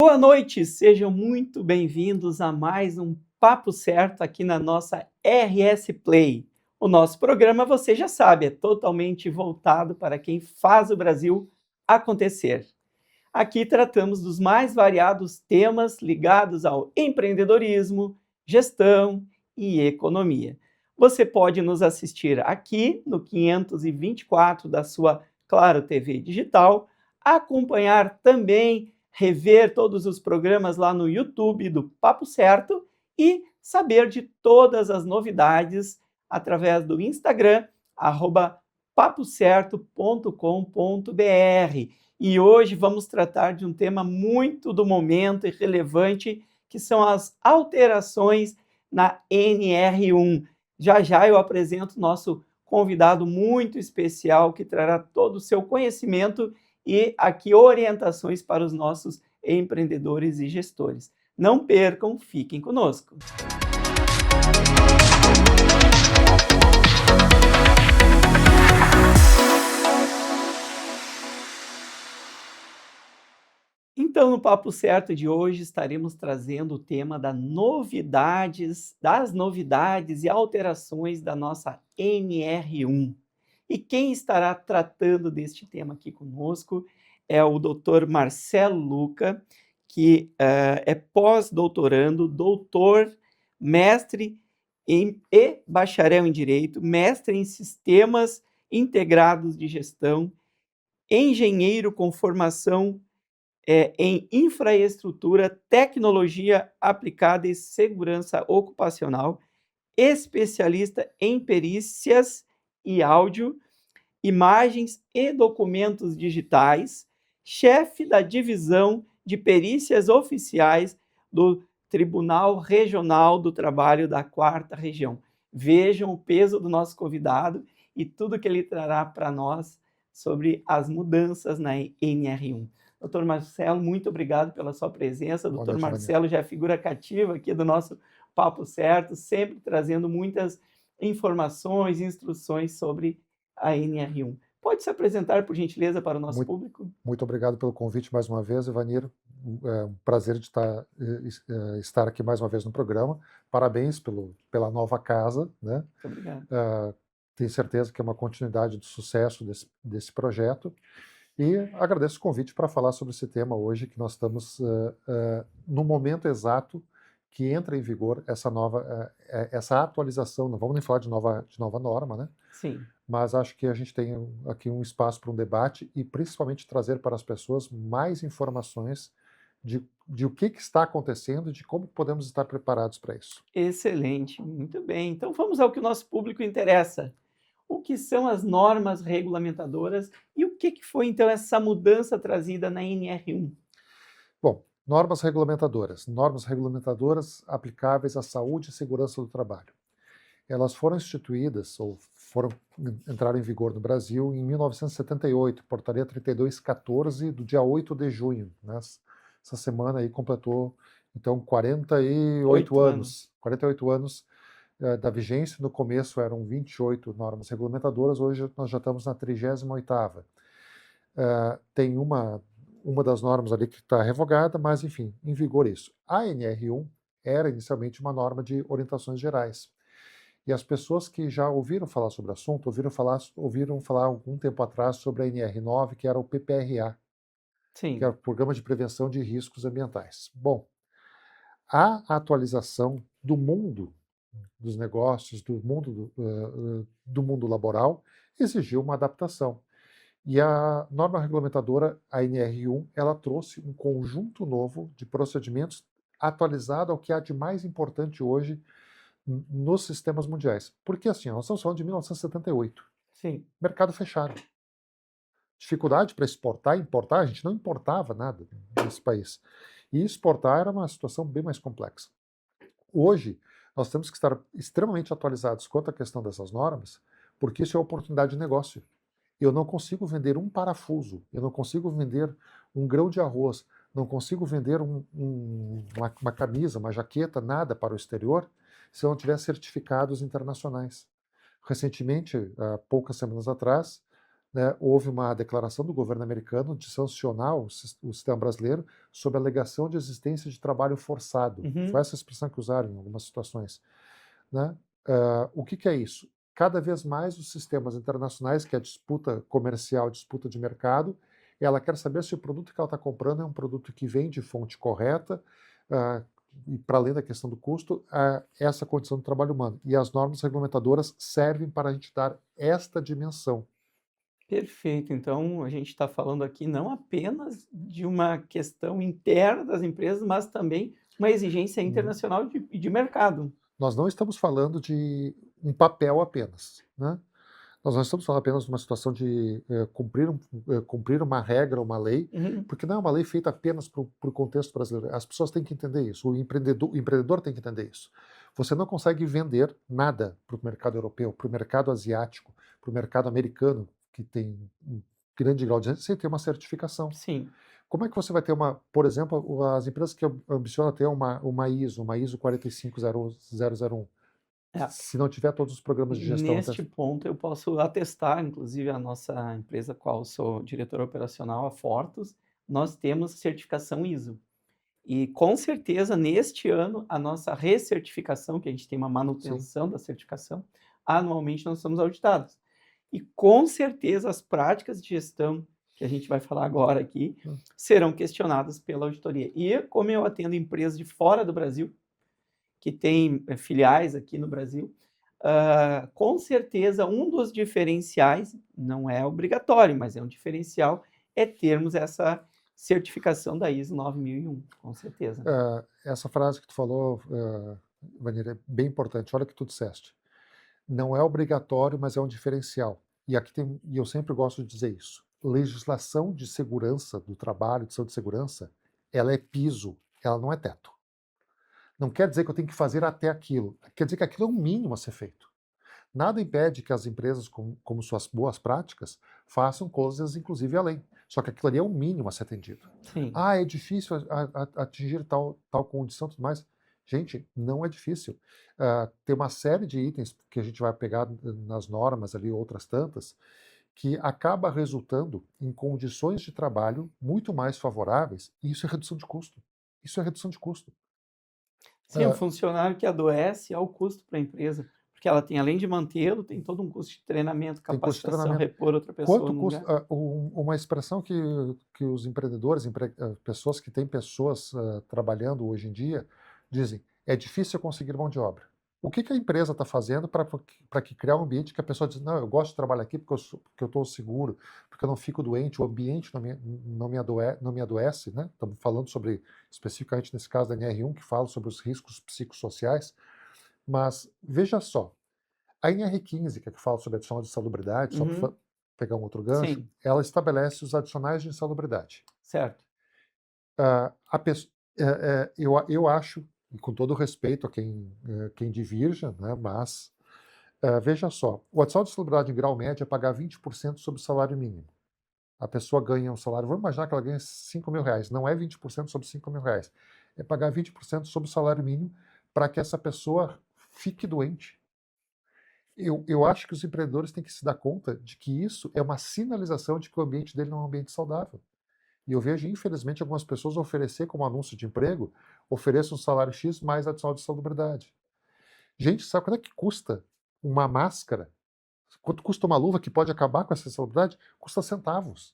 Boa noite, sejam muito bem-vindos a mais um Papo Certo aqui na nossa RS Play. O nosso programa, você já sabe, é totalmente voltado para quem faz o Brasil acontecer. Aqui tratamos dos mais variados temas ligados ao empreendedorismo, gestão e economia. Você pode nos assistir aqui no 524 da sua Claro TV digital, acompanhar também, rever todos os programas lá no YouTube do Papo Certo e saber de todas as novidades através do Instagram, papocerto.com.br. E hoje vamos tratar de um tema muito do momento e relevante, que são as alterações na NR1. Já já eu apresento nosso convidado muito especial, que trará todo o seu conhecimento e aqui orientações para os nossos empreendedores e gestores. Não percam, fiquem conosco. Então, no Papo Certo de hoje, estaremos trazendo o tema das novidades e alterações da nossa NR1. E quem estará tratando deste tema aqui conosco é o Dr. Marcelo Luca, que é pós-doutorando, doutor, mestre e bacharel em Direito, mestre em Sistemas Integrados de Gestão, engenheiro com formação em infraestrutura, tecnologia aplicada e segurança ocupacional, especialista em perícias e áudio, imagens e documentos digitais, chefe da divisão de perícias oficiais do Tribunal Regional do Trabalho da 4ª Região. Vejam o peso do nosso convidado e tudo que ele trará para nós sobre as mudanças na NR1. Doutor Marcelo, muito obrigado pela sua presença. Doutor Marcelo já é figura cativa aqui do nosso Papo Certo, sempre trazendo muitas informações e instruções sobre a NR1. Pode se apresentar, por gentileza, para o nosso público? Muito obrigado pelo convite mais uma vez, Ivanir. É um prazer de estar aqui mais uma vez no programa. Parabéns pela nova casa, né? Muito obrigado. Tenho certeza que é uma continuidade do sucesso desse projeto. E agradeço o convite para falar sobre esse tema hoje, que nós estamos no momento exato que entra em vigor essa atualização. Não vamos nem falar de nova norma, né? Sim. Mas acho que a gente tem aqui um espaço para um debate e principalmente trazer para as pessoas mais informações de o que está acontecendo e de como podemos estar preparados para isso. Excelente, muito bem. Então vamos ao que o nosso público interessa. O que são as normas regulamentadoras e o que foi então essa mudança trazida na NR1? Bom, normas regulamentadoras aplicáveis à saúde e segurança do trabalho. Elas foram instituídas ou entraram em vigor no Brasil em 1978, Portaria 3214, do dia 8 de junho. Né? Essa semana aí completou, então, 48 anos. 48 anos da vigência. No começo eram 28 normas regulamentadoras, hoje nós já estamos na 38ª. Tem uma das normas ali que está revogada, mas, enfim, em vigor isso. A NR1 era inicialmente uma norma de orientações gerais. E as pessoas que já ouviram falar sobre o assunto, ouviram falar algum tempo atrás sobre a NR9, que era o PPRA, Sim. que é o Programa de Prevenção de Riscos Ambientais. Bom, a atualização do mundo dos negócios, do mundo laboral, exigiu uma adaptação. E a norma regulamentadora, a NR1, ela trouxe um conjunto novo de procedimentos atualizado ao que há de mais importante hoje nos sistemas mundiais. Porque assim, nós estamos falando de 1978. Sim. Mercado fechado. Dificuldade para exportar e importar, a gente não importava nada nesse país. E exportar era uma situação bem mais complexa. Hoje, nós temos que estar extremamente atualizados quanto à questão dessas normas, porque isso é oportunidade de negócio. Eu não consigo vender um parafuso, eu não consigo vender um grão de arroz, não consigo vender uma camisa, uma jaqueta, nada para o exterior, se eu não tiver certificados internacionais. Recentemente, há poucas semanas atrás, né, houve uma declaração do governo americano de sancionar o sistema brasileiro sob a alegação de existência de trabalho forçado. Foi Uhum. essa expressão que usaram em algumas situações, né? O que é isso? Cada vez mais os sistemas internacionais, que é a disputa comercial, disputa de mercado, ela quer saber se o produto que ela está comprando é um produto que vem de fonte correta, ah, e para além da questão do custo, essa condição do trabalho humano. E as normas regulamentadoras servem para a gente dar esta dimensão. Perfeito. Então, a gente está falando aqui não apenas de uma questão interna das empresas, mas também uma exigência Hum, internacional de mercado. Nós não estamos falando de um papel apenas, né? Nós não estamos falando apenas de uma situação de cumprir uma regra, uma lei, Uhum. porque não é uma lei feita apenas para o contexto brasileiro. As pessoas têm que entender isso, o empreendedor tem que entender isso. Você não consegue vender nada para o mercado europeu, para o mercado asiático, para o mercado americano, que tem um grande grau de sem ter uma certificação. Sim. Como é que você vai ter por exemplo, as empresas que ambicionam ter uma ISO 45001, É. se não tiver todos os programas de gestão? Neste ponto, eu posso atestar, inclusive, a nossa empresa, qual sou diretor operacional, a Fortus, nós temos certificação ISO. E, com certeza, neste ano, a nossa recertificação, que a gente tem uma Sim. manutenção da certificação, anualmente nós somos auditados. E, com certeza, as práticas de gestão, que a gente vai falar agora aqui, Hum. serão questionadas pela auditoria. E, como eu atendo empresas de fora do Brasil, que têm filiais aqui no Brasil, com certeza um dos diferenciais, não é obrigatório, mas é um diferencial, é termos essa certificação da ISO 9001, com certeza. Essa frase que tu falou, Vanira, é bem importante. Olha o que tu disseste. Não é obrigatório, mas é um diferencial. E eu sempre gosto de dizer isso. Legislação de segurança do trabalho, de saúde e segurança, ela é piso, ela não é teto. Não quer dizer que eu tenho que fazer até aquilo. Quer dizer que aquilo é um mínimo a ser feito. Nada impede que as empresas, como suas boas práticas, façam coisas, inclusive, além. Só que aquilo ali é o mínimo a ser atendido. Sim, Ah, é difícil atingir tal condição e tudo mais. Gente, não é difícil. Tem uma série de itens que a gente vai pegar nas normas ali, outras tantas, que acaba resultando em condições de trabalho muito mais favoráveis, e isso é redução de custo. Isso é redução de custo. sim, o Ah, funcionário que adoece é o custo para a empresa, porque ela tem, além de mantê-lo, tem todo um custo de treinamento, Tem custo de capacitação, treinamento. repor outra pessoa Quanto no custa lugar. uma expressão que os empreendedores, pessoas que têm pessoas trabalhando hoje em dia, dizem: é difícil conseguir mão de obra. O que a empresa está fazendo para que criar um ambiente que a pessoa diz: não, eu gosto de trabalhar aqui porque eu estou seguro, porque eu não fico doente, o ambiente não me adoece, né? Estamos falando sobre, especificamente nesse caso da NR1, que fala sobre os riscos psicossociais, mas veja só, a NR15, que fala sobre adicional de insalubridade, só para Uhum, pegar um outro gancho, sim, ela estabelece os adicionais de insalubridade. certo. Ah, a pesso- eu acho, e com todo o respeito a quem divirja, né, mas veja só, o adicional de insalubridade em grau médio é pagar 20% sobre o salário mínimo. A pessoa ganha um salário, vamos imaginar que ela ganha R$ 5.000, não é 20% sobre R$ 5.000, é pagar 20% sobre o salário mínimo para que essa pessoa fique doente. Eu acho que os empreendedores têm que se dar conta de que isso é uma sinalização de que o ambiente dele não é um ambiente saudável. E eu vejo, infelizmente, algumas pessoas oferecer como anúncio de emprego, ofereçam um salário X mais adicional de salubridade. Gente, sabe quanto é que custa uma máscara? Quanto custa uma luva que pode acabar com essa salubridade? Custa centavos.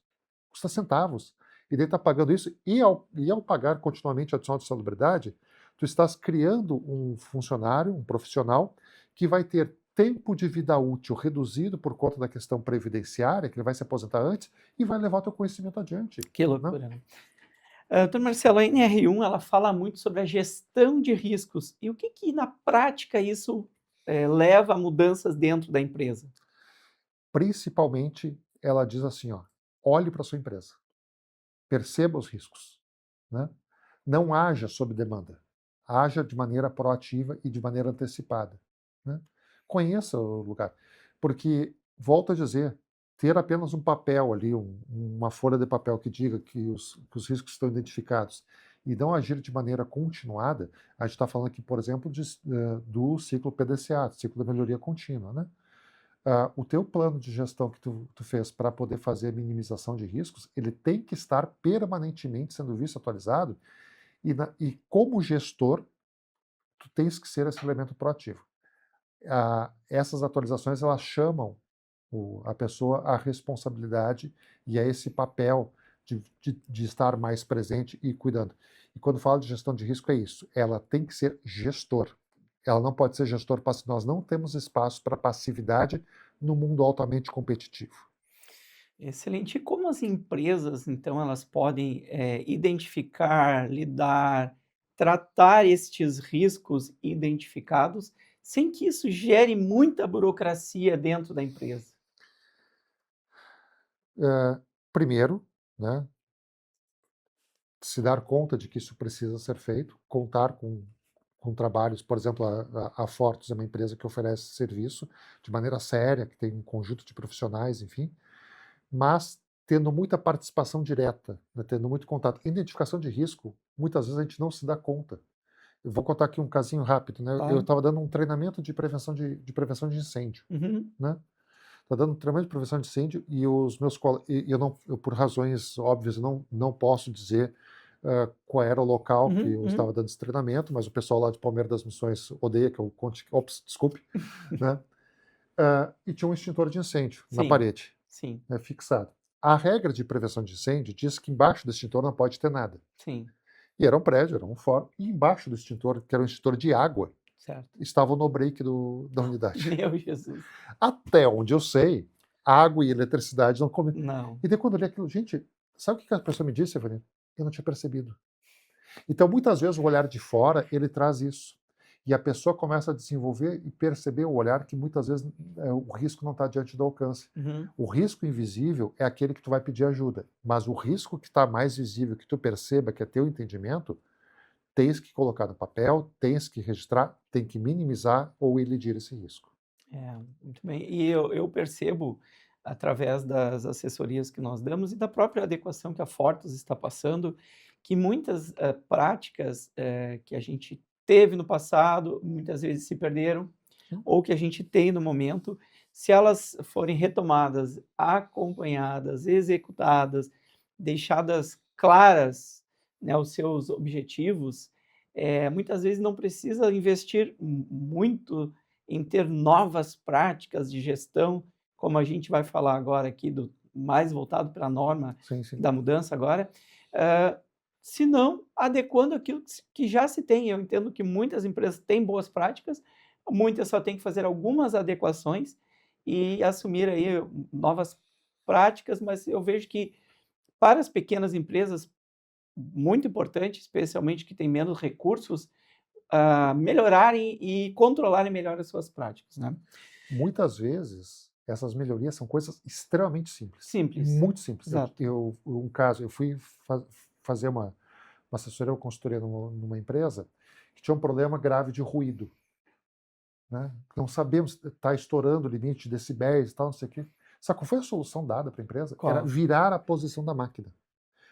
Custa centavos. E daí está pagando isso. E ao pagar continuamente adicional de salubridade, tu estás criando um funcionário, um profissional, que vai ter tempo de vida útil reduzido por conta da questão previdenciária, que ele vai se aposentar antes, e vai levar o teu conhecimento adiante. Que Né? loucura, né? Doutor Marcelo, a NR1 ela fala muito sobre a gestão de riscos. E o que na prática isso leva a mudanças dentro da empresa? Principalmente, ela diz assim, ó, olhe para a sua empresa, perceba os riscos. Né? Não haja sob demanda, haja de maneira proativa e de maneira antecipada. Né? Conheça o lugar, porque, volto a dizer, ter apenas um papel ali, uma folha de papel que diga que os riscos estão identificados e não agir de maneira continuada, a gente está falando aqui, por exemplo, do ciclo PDCA, ciclo da melhoria contínua. Né? O teu plano de gestão que tu fez para poder fazer a minimização de riscos, ele tem que estar permanentemente sendo visto, atualizado, e como gestor, tu tens que ser esse elemento proativo. Essas atualizações, elas chamam a pessoa à responsabilidade e a esse papel de estar mais presente e cuidando. E quando falo de gestão de risco, é isso. Ela tem que ser gestor. Ela não pode ser gestor passivo. Nós não temos espaço para passividade no mundo altamente competitivo. Excelente. E como as empresas, então, elas podem identificar, lidar, tratar estes riscos identificados, sem que isso gere muita burocracia dentro da empresa? Primeiro, né, se dar conta de que isso precisa ser feito, contar com trabalhos, por exemplo, a Fortus é uma empresa que oferece serviço de maneira séria, que tem um conjunto de profissionais, enfim, mas tendo muita participação direta, né, tendo muito contato. Identificação de risco, muitas vezes a gente não se dá conta. Eu vou contar aqui um casinho rápido, né? Eu Claro. estava dando um treinamento de prevenção de incêndio, Uhum. né? Estava dando um treinamento de prevenção de incêndio e os meus colegas, eu, por razões óbvias, não posso dizer qual era o local que Uhum, eu uhum. estava dando esse treinamento, mas o pessoal lá de Palmeiras das Missões odeia que eu conte. Ops, desculpe, né? E tinha um extintor de incêndio na Sim, parede, sim, né, fixado. A regra de prevenção de incêndio diz que embaixo do extintor não pode ter nada. sim, E era um prédio, era um fórum, e embaixo do extintor, que era um extintor de água, certo. estava o no-break da unidade. Meu Jesus. Até onde eu sei, água e eletricidade não combinam. Não. E daí quando eu li aquilo, gente, sabe o que a pessoa me disse, Evelyn? Eu não tinha percebido. Então, muitas vezes, o olhar de fora, ele traz isso. E a pessoa começa a desenvolver e perceber o olhar que muitas vezes o risco não está diante do alcance. Uhum. O risco invisível é aquele que tu vai pedir ajuda. Mas o risco que está mais visível, que tu perceba, que é teu entendimento, tens que colocar no papel, tens que registrar, tem que minimizar ou elidir esse risco. É, muito bem. E eu percebo, através das assessorias que nós damos e da própria adequação que a Fortus está passando, que muitas práticas que a gente teve no passado, muitas vezes se perderam, Sim. ou que a gente tem no momento, se elas forem retomadas, acompanhadas, executadas, deixadas claras, né, os seus objetivos, muitas vezes não precisa investir muito em ter novas práticas de gestão, como a gente vai falar agora aqui do mais voltado para a norma Sim, sim. da mudança agora, hã, se não adequando aquilo que já se tem. Eu entendo que muitas empresas têm boas práticas, muitas só têm que fazer algumas adequações e assumir aí novas práticas, mas eu vejo que para as pequenas empresas, muito importante, especialmente que têm menos recursos, melhorarem e controlarem melhor as suas práticas, né. Muitas vezes, essas melhorias são coisas extremamente simples, Simples, muito simples. exato. Um caso, eu fui fazer uma assessoria ou consultoria numa empresa que tinha um problema grave de ruído, né? Não sabemos, está estourando o limite de decibéis e tal, não sei o quê. Sabe qual foi a solução dada para a empresa? Era Qual? virar a posição da máquina.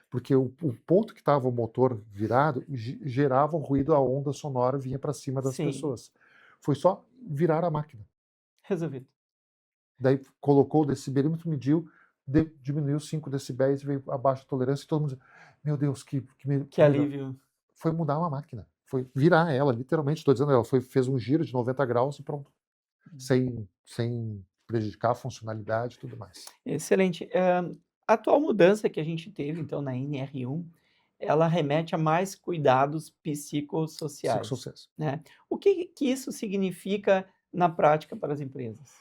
Porque o ponto que estava o motor virado gerava um ruído, a onda sonora vinha para cima das Sim, pessoas. Foi só virar a máquina. resolvido. Daí colocou o decibelímetro, mediu, diminuiu 5 decibéis, veio abaixo da tolerância e todo mundo dizia, meu Deus, Que que melhor. alívio. Foi mudar uma máquina, foi virar ela, literalmente, estou dizendo, ela fez um giro de 90 graus e pronto, sem prejudicar a funcionalidade e tudo mais. Excelente. A atual mudança que a gente teve, então, na NR1, ela remete a mais cuidados psicossociais, Psicossociais. né. O que isso significa na prática para as empresas?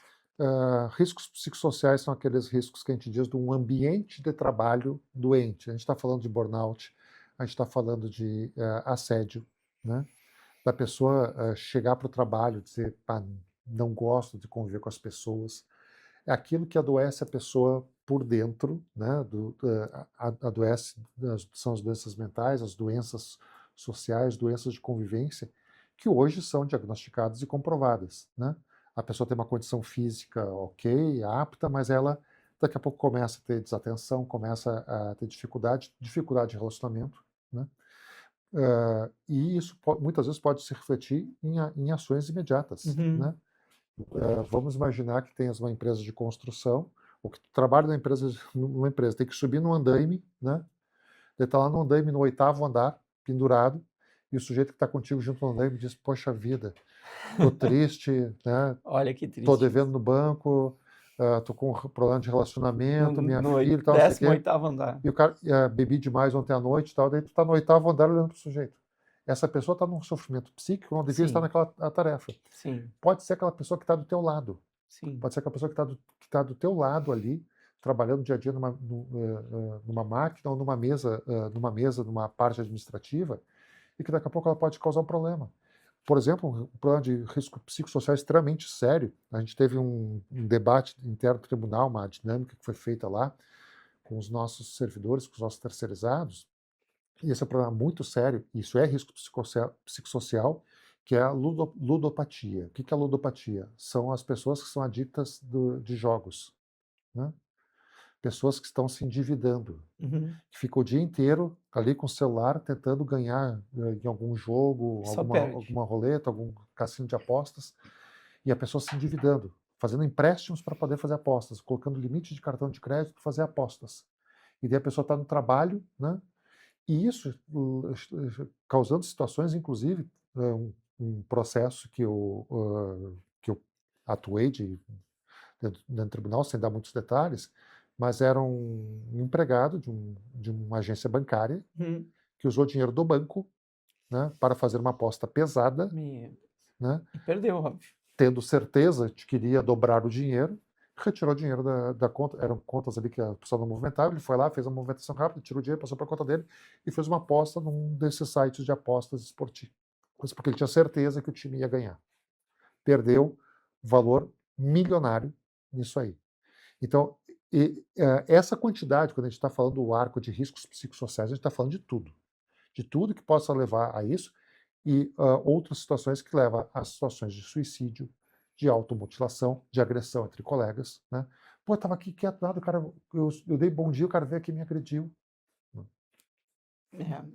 Riscos psicossociais são aqueles riscos que a gente diz de um ambiente de trabalho doente. A gente está falando de burnout, a gente está falando de assédio, né? Da pessoa chegar para o trabalho e dizer, não gosto de conviver com as pessoas. É aquilo que adoece a pessoa por dentro, né? Adoece, são as doenças mentais, as doenças sociais, doenças de convivência, que hoje são diagnosticadas e comprovadas, né? A pessoa tem uma condição física ok, apta, mas ela daqui a pouco começa a ter desatenção, começa a ter dificuldade de relacionamento, né? E isso muitas vezes pode se refletir em ações imediatas, Uhum. né? Vamos imaginar que tenhas uma empresa de construção, ou que tu trabalha numa empresa, tem que subir no andaime, né? Ele está lá no andaime, no 8º andar, pendurado, e o sujeito que está contigo junto no andaime diz, poxa vida, tô triste, né? Olha que Tô triste devendo isso. no banco, tô com problema de No, relacionamento, minha no filha e tal, não sei o quê. 18º andar. E o cara, bebi demais ontem à noite e tal, daí tu tá no 8º andar olhando pro sujeito. Essa pessoa está num sofrimento psíquico, não devia estar Sim, naquela tarefa. sim, Pode ser aquela pessoa que está do teu lado. sim. Pode ser aquela pessoa que tá do teu lado ali, trabalhando dia a dia numa máquina ou numa parte administrativa, e que daqui a pouco ela pode causar um problema. Por exemplo, um problema de risco psicossocial extremamente sério. A gente teve um debate interno do tribunal, uma dinâmica que foi feita lá com os nossos servidores, com os nossos terceirizados, e esse é um problema muito sério, isso é risco psicossocial, que é a ludopatia. O que é a ludopatia? São as pessoas que são adictas de jogos, né? Pessoas que estão se endividando, Uhum. que ficam o dia inteiro ali com o celular tentando ganhar em algum jogo, Só perde. alguma roleta, algum cassino de apostas, e a pessoa se endividando, fazendo empréstimos para poder fazer apostas, colocando limite de cartão de crédito para fazer apostas. E daí a pessoa está no trabalho, né? E isso causando situações, inclusive, um processo que eu atuei dentro do tribunal, sem dar muitos detalhes, mas era um empregado de uma agência bancária Uhum. que usou dinheiro do banco, né, para fazer uma aposta pesada, Meu. né, E perdeu, óbvio. tendo certeza de que iria dobrar o dinheiro, retirou o dinheiro da conta, eram contas ali que a pessoa não movimentava, ele foi lá, fez uma movimentação rápida, tirou o dinheiro, passou para a conta dele e fez uma aposta num desses sites de apostas esportivas, porque ele tinha certeza que o time ia ganhar. Perdeu valor milionário nisso aí. Então, essa quantidade, quando a gente está falando do arco de riscos psicossociais, a gente está falando de tudo que possa levar a isso, e outras situações que levam a situações de suicídio, de automutilação, de agressão entre colegas, né? Pô, eu tava aqui quieto, nada, o cara, eu dei bom dia, o cara veio aqui e me agrediu.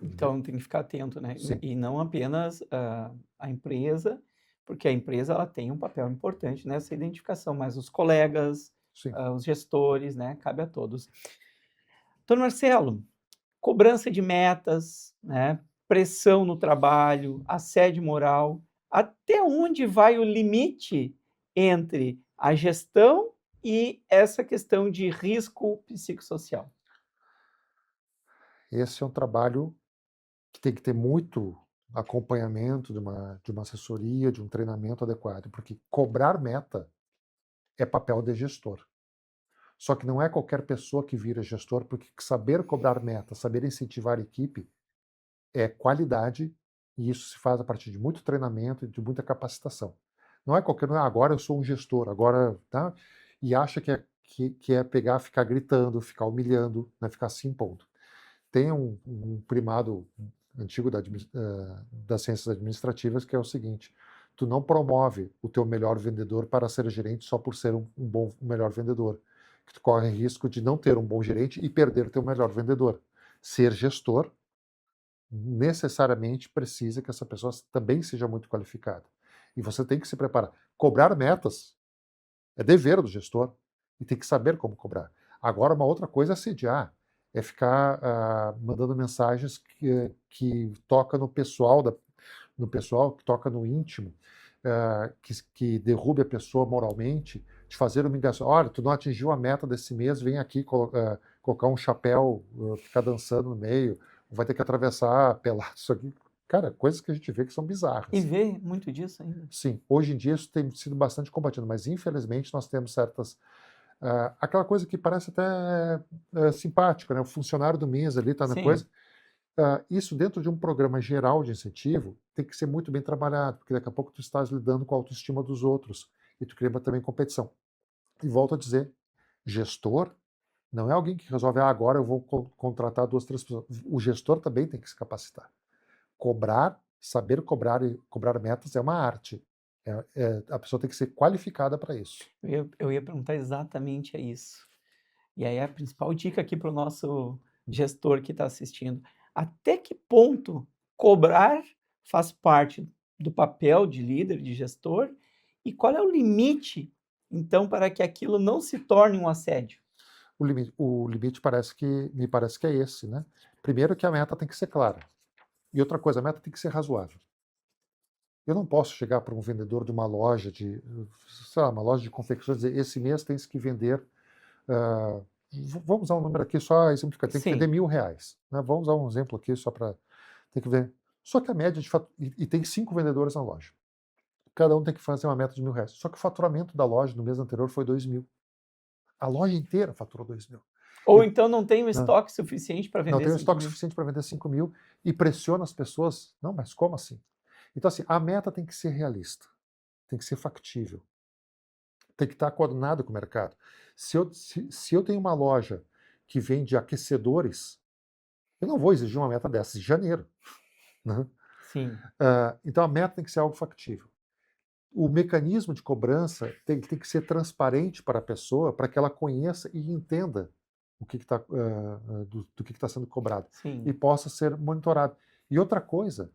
Então tem que ficar atento, né? Sim, E não apenas a empresa, porque a empresa ela tem um papel importante nessa identificação, mas os colegas, sim. os gestores, né? Cabe a todos. Doutor Marcelo, cobrança de metas, né? Pressão no trabalho, assédio moral, até onde vai o limite entre a gestão e essa questão de risco psicossocial? Esse é um trabalho que tem que ter muito acompanhamento de uma assessoria, de um treinamento adequado, porque cobrar meta é papel de gestor. Só que não é qualquer pessoa que vira gestor, porque saber cobrar meta, saber incentivar a equipe é qualidade, e isso se faz a partir de muito treinamento e de muita capacitação. Não é qualquer, agora eu sou um gestor, agora, tá? E acha que é pegar, ficar gritando, ficar humilhando, né? Ficar se impondo. Tem um primado antigo das ciências administrativas que é o seguinte: tu não promove o teu melhor vendedor para ser gerente só por ser um melhor vendedor, que tu corre risco de não ter um bom gerente e perder teu melhor vendedor. Ser gestor necessariamente precisa que essa pessoa também seja muito qualificada. E você tem que se preparar. Cobrar metas é dever do gestor e tem que saber como cobrar. Agora, uma outra coisa é assediar, é ficar mandando mensagens que toca no pessoal, que toca no íntimo, que derrube a pessoa moralmente, de fazer humilhação. Olha, tu não atingiu a meta desse mês, vem aqui colocar um chapéu, ficar dançando no meio, vai ter que atravessar pelado isso aqui. Cara, coisas que a gente vê que são E bizarras. vê muito disso ainda. Sim, hoje em dia isso tem sido bastante combatido, mas infelizmente nós temos certas. Aquela coisa que parece até simpática, né? O funcionário do mês ali está na Sim, coisa. Isso dentro de um programa geral de incentivo tem que ser muito bem trabalhado, porque daqui a pouco tu estás lidando com a autoestima dos outros e tu cria também competição. E volto a dizer, gestor não é alguém que resolve, agora eu vou contratar 2, 3 pessoas. O gestor também tem que se capacitar. Cobrar, saber cobrar e cobrar metas é uma arte. A pessoa tem que ser qualificada para isso. eu ia perguntar exatamente a isso. E aí a principal dica aqui para o nosso gestor que está assistindo: até que ponto cobrar faz parte do papel de líder, de gestor, E qual é o limite, então, para que aquilo não se torne um assédio? O limite me parece que é esse, né? Primeiro que a meta tem que ser clara. E outra coisa, a meta tem que ser razoável. Eu não posso chegar para um vendedor de uma loja sei lá, uma loja de confecções e dizer, esse mês tens que vender, vamos usar um número aqui só exemplificar, tem que vender Sim, R$ 1.000, né? Vamos usar um exemplo aqui só para, tem que ver. Só que a média e tem 5 vendedores na loja. Cada um tem que fazer uma meta de R$ 1.000. Só que o faturamento da loja no mês anterior foi 2.000. A loja inteira faturou 2.000. ou E, então não tem um né, estoque suficiente para não vender tem o 5 estoque mil. suficiente para vender 5.000 e pressiona as pessoas. Não, mas como assim? Então, assim, a meta tem que ser realista, tem que ser factível, tem que estar coordenado com o mercado. Se eu tenho uma loja que vende aquecedores, eu não vou exigir uma meta dessa em janeiro, né? Sim, Então a meta tem que ser algo factível. O mecanismo de cobrança tem que ser transparente para a pessoa, para que ela conheça e entenda o que está do que está sendo cobrado e sim, possa ser monitorado. E outra coisa,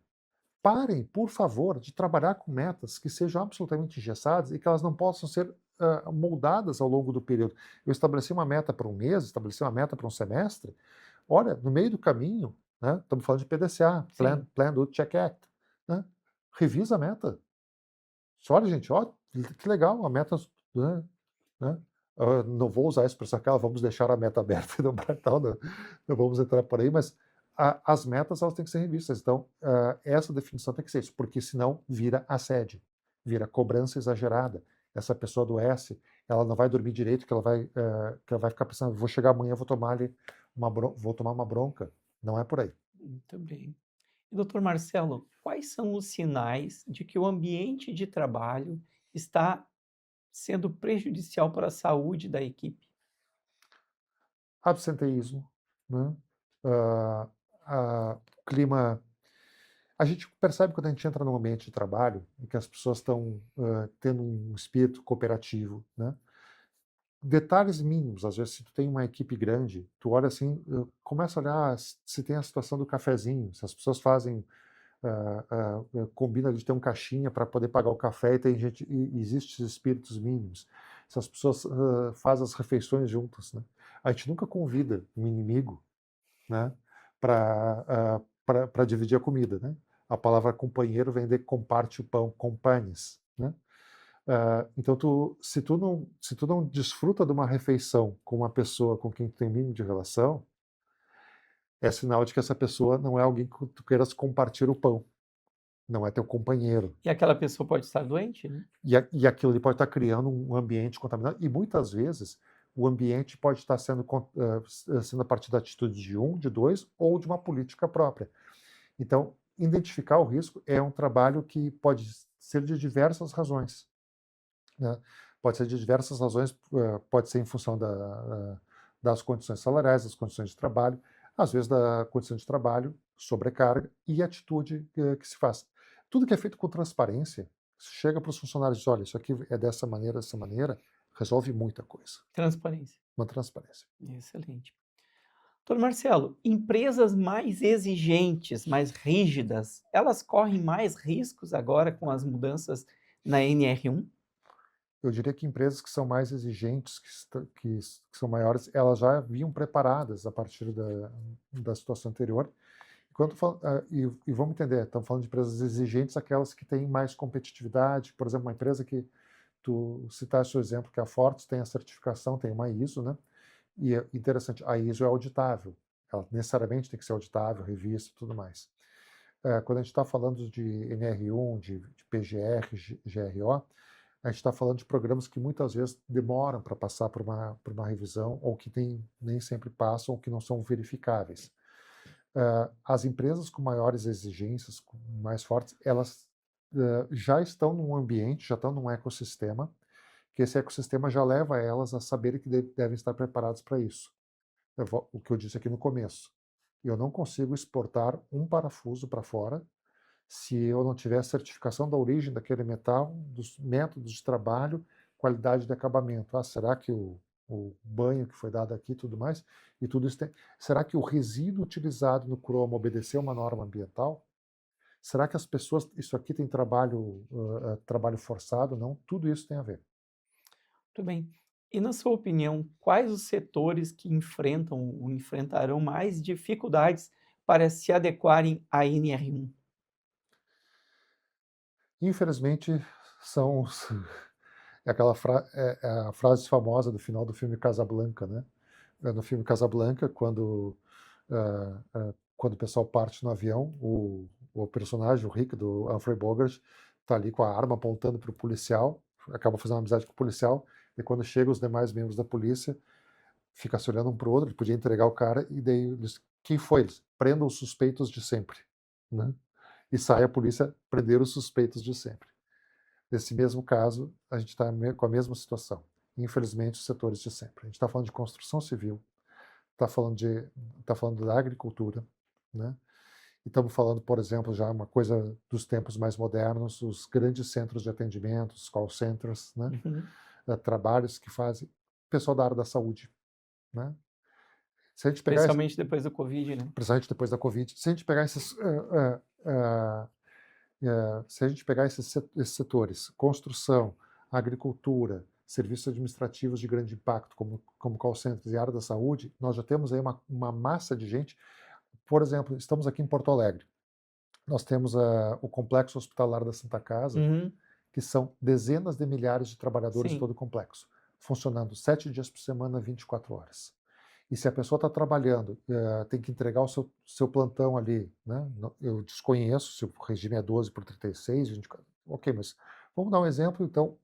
parem, por favor, de trabalhar com metas que sejam absolutamente engessadas e que elas não possam ser moldadas ao longo do período. Eu estabeleci uma meta para um mês, estabeleci uma meta para um semestre. Olha, no meio do caminho, né, estamos falando de PDCA, sim. Plan Do Check Act, né, revisa a meta. Só, olha, gente, ó, que legal, a meta, né, não vou usar a expressão aquela, vamos deixar a meta aberta, não, tal, não vamos entrar por aí, mas as metas elas têm que ser revistas. Então, essa definição tem que ser isso, porque senão vira assédio, vira cobrança exagerada. Essa pessoa adoece, ela não vai dormir direito, que ela vai ficar pensando, vou chegar amanhã, vou tomar uma bronca. Não é por aí. Muito bem. E doutor Marcelo, quais são os sinais de que o ambiente de trabalho está sendo prejudicial para a saúde da equipe? Absenteísmo, né? Ah, clima. A gente percebe quando a gente entra num ambiente de trabalho em que as pessoas estão tendo um espírito cooperativo, né? Detalhes mínimos, às vezes, se tu tem uma equipe grande, tu olha assim, começa a olhar se tem a situação do cafezinho, se as pessoas fazem, combina de ter um caixinha para poder pagar o café e tem gente, e existe esses espíritos mínimos, se as pessoas fazem as refeições juntas, né? A gente nunca convida um inimigo, né, para dividir a comida, né? A palavra companheiro vem de comparte o pão, companhes, né? Então, se tu não desfruta de uma refeição com uma pessoa com quem tu tem mínimo de relação, é sinal de que essa pessoa não é alguém que tu queiras compartilhar o pão, não é teu companheiro. E aquela pessoa pode estar doente, né? E aquilo ali pode estar criando um ambiente contaminado. E muitas vezes o ambiente pode estar sendo a partir da atitude de um, de dois, ou de uma política própria. Então, identificar o risco é um trabalho que pode ser de diversas razões, né? Pode ser de diversas razões, pode ser em função das condições salariais, das condições de trabalho, às vezes da condição de trabalho, sobrecarga e atitude que se faz. Tudo que é feito com transparência, chega para os funcionários e diz, olha, isso aqui é dessa maneira, resolve muita coisa. Transparência. Uma transparência. Excelente. Doutor Marcelo, empresas mais exigentes, mais rígidas, elas correm mais riscos agora com as mudanças na NR1? Eu diria que empresas que são mais exigentes, que são maiores, elas já vinham preparadas a partir da situação anterior. E vamos entender, estamos falando de empresas exigentes, aquelas que têm mais competitividade. Por exemplo, uma empresa que tu citaste o exemplo, que a Fortes tem a certificação, tem uma ISO, né? E é interessante, a ISO é auditável. Ela necessariamente tem que ser auditável, revista e tudo mais. Quando a gente está falando de NR1, de PGR, GRO, a gente está falando de programas que muitas vezes demoram para passar por uma revisão, ou que nem sempre passam, ou que não são verificáveis. As empresas com maiores exigências, mais fortes, elas já estão num ambiente, já estão num ecossistema, que esse ecossistema já leva elas a saberem que devem estar preparados para isso. O que eu disse aqui no começo. Eu não consigo exportar um parafuso para fora se eu não tiver a certificação da origem daquele metal, dos métodos de trabalho, qualidade de acabamento. Será que o banho que foi dado aqui e tudo mais, e tudo isso será que o resíduo utilizado no cromo obedeceu uma norma ambiental? Será que as pessoas, isso aqui tem trabalho forçado? Não, tudo isso tem a ver. Muito bem. E na sua opinião, quais os setores que enfrentam ou enfrentarão mais dificuldades para se adequarem à NR1? Infelizmente, são os é aquela é a frase famosa do final do filme Casablanca, né. No filme Casablanca, quando o pessoal parte no avião, o personagem, o Rick, do Humphrey Bogart, está ali com a arma apontando para o policial, acaba fazendo uma amizade com o policial, e quando chegam os demais membros da polícia, fica se olhando um para o outro, ele podia entregar o cara, e daí eles, quem foi? Eles prendam os suspeitos de sempre, né? E sai a polícia prender os suspeitos de sempre. Nesse mesmo caso, a gente está com a mesma situação. Infelizmente, os setores de sempre. A gente está falando de construção civil, está falando da agricultura, né? E estamos falando, por exemplo, já uma coisa dos tempos mais modernos, os grandes centros de atendimento, os call centers, né? Uhum. Trabalhos que fazem pessoal da área da saúde, né? Se a gente pegar, Especialmente depois do Covid, né? principalmente depois da Covid, se a gente pegar esses setores, construção, agricultura, serviços administrativos de grande impacto, como call centers e área da saúde, nós já temos aí uma massa de gente. Por exemplo, estamos aqui em Porto Alegre. Nós temos o Complexo Hospitalar da Santa Casa, Uhum. que são dezenas de milhares de trabalhadores de Sim. todo o complexo, funcionando 7 dias por semana, 24 horas. E se a pessoa está trabalhando, tem que entregar o seu plantão ali, né? Eu desconheço se o regime é 12 por 36, 24. Ok, mas vamos dar um exemplo, então,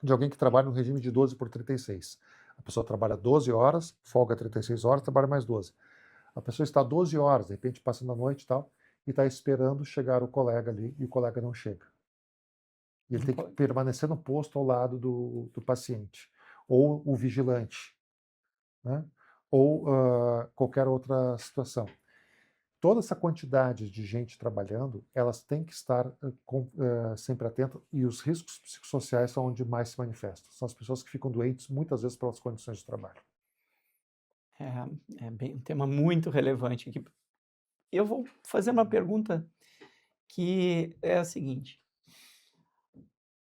de alguém que trabalha no regime de 12 por 36. A pessoa trabalha 12 horas, folga 36 horas, trabalha mais 12. A pessoa está 12 horas, de repente passando a noite e tal, e está esperando chegar o colega ali, e o colega não chega. E ele Não tem que pode. permanecer no posto ao lado do paciente, ou o vigilante, né? Ou qualquer outra situação. Toda essa quantidade de gente trabalhando, elas têm que estar sempre atentas, e os riscos psicossociais são onde mais se manifestam. São as pessoas que ficam doentes muitas vezes pelas condições de trabalho. É bem um tema muito relevante aqui. Eu vou fazer uma pergunta que é a seguinte: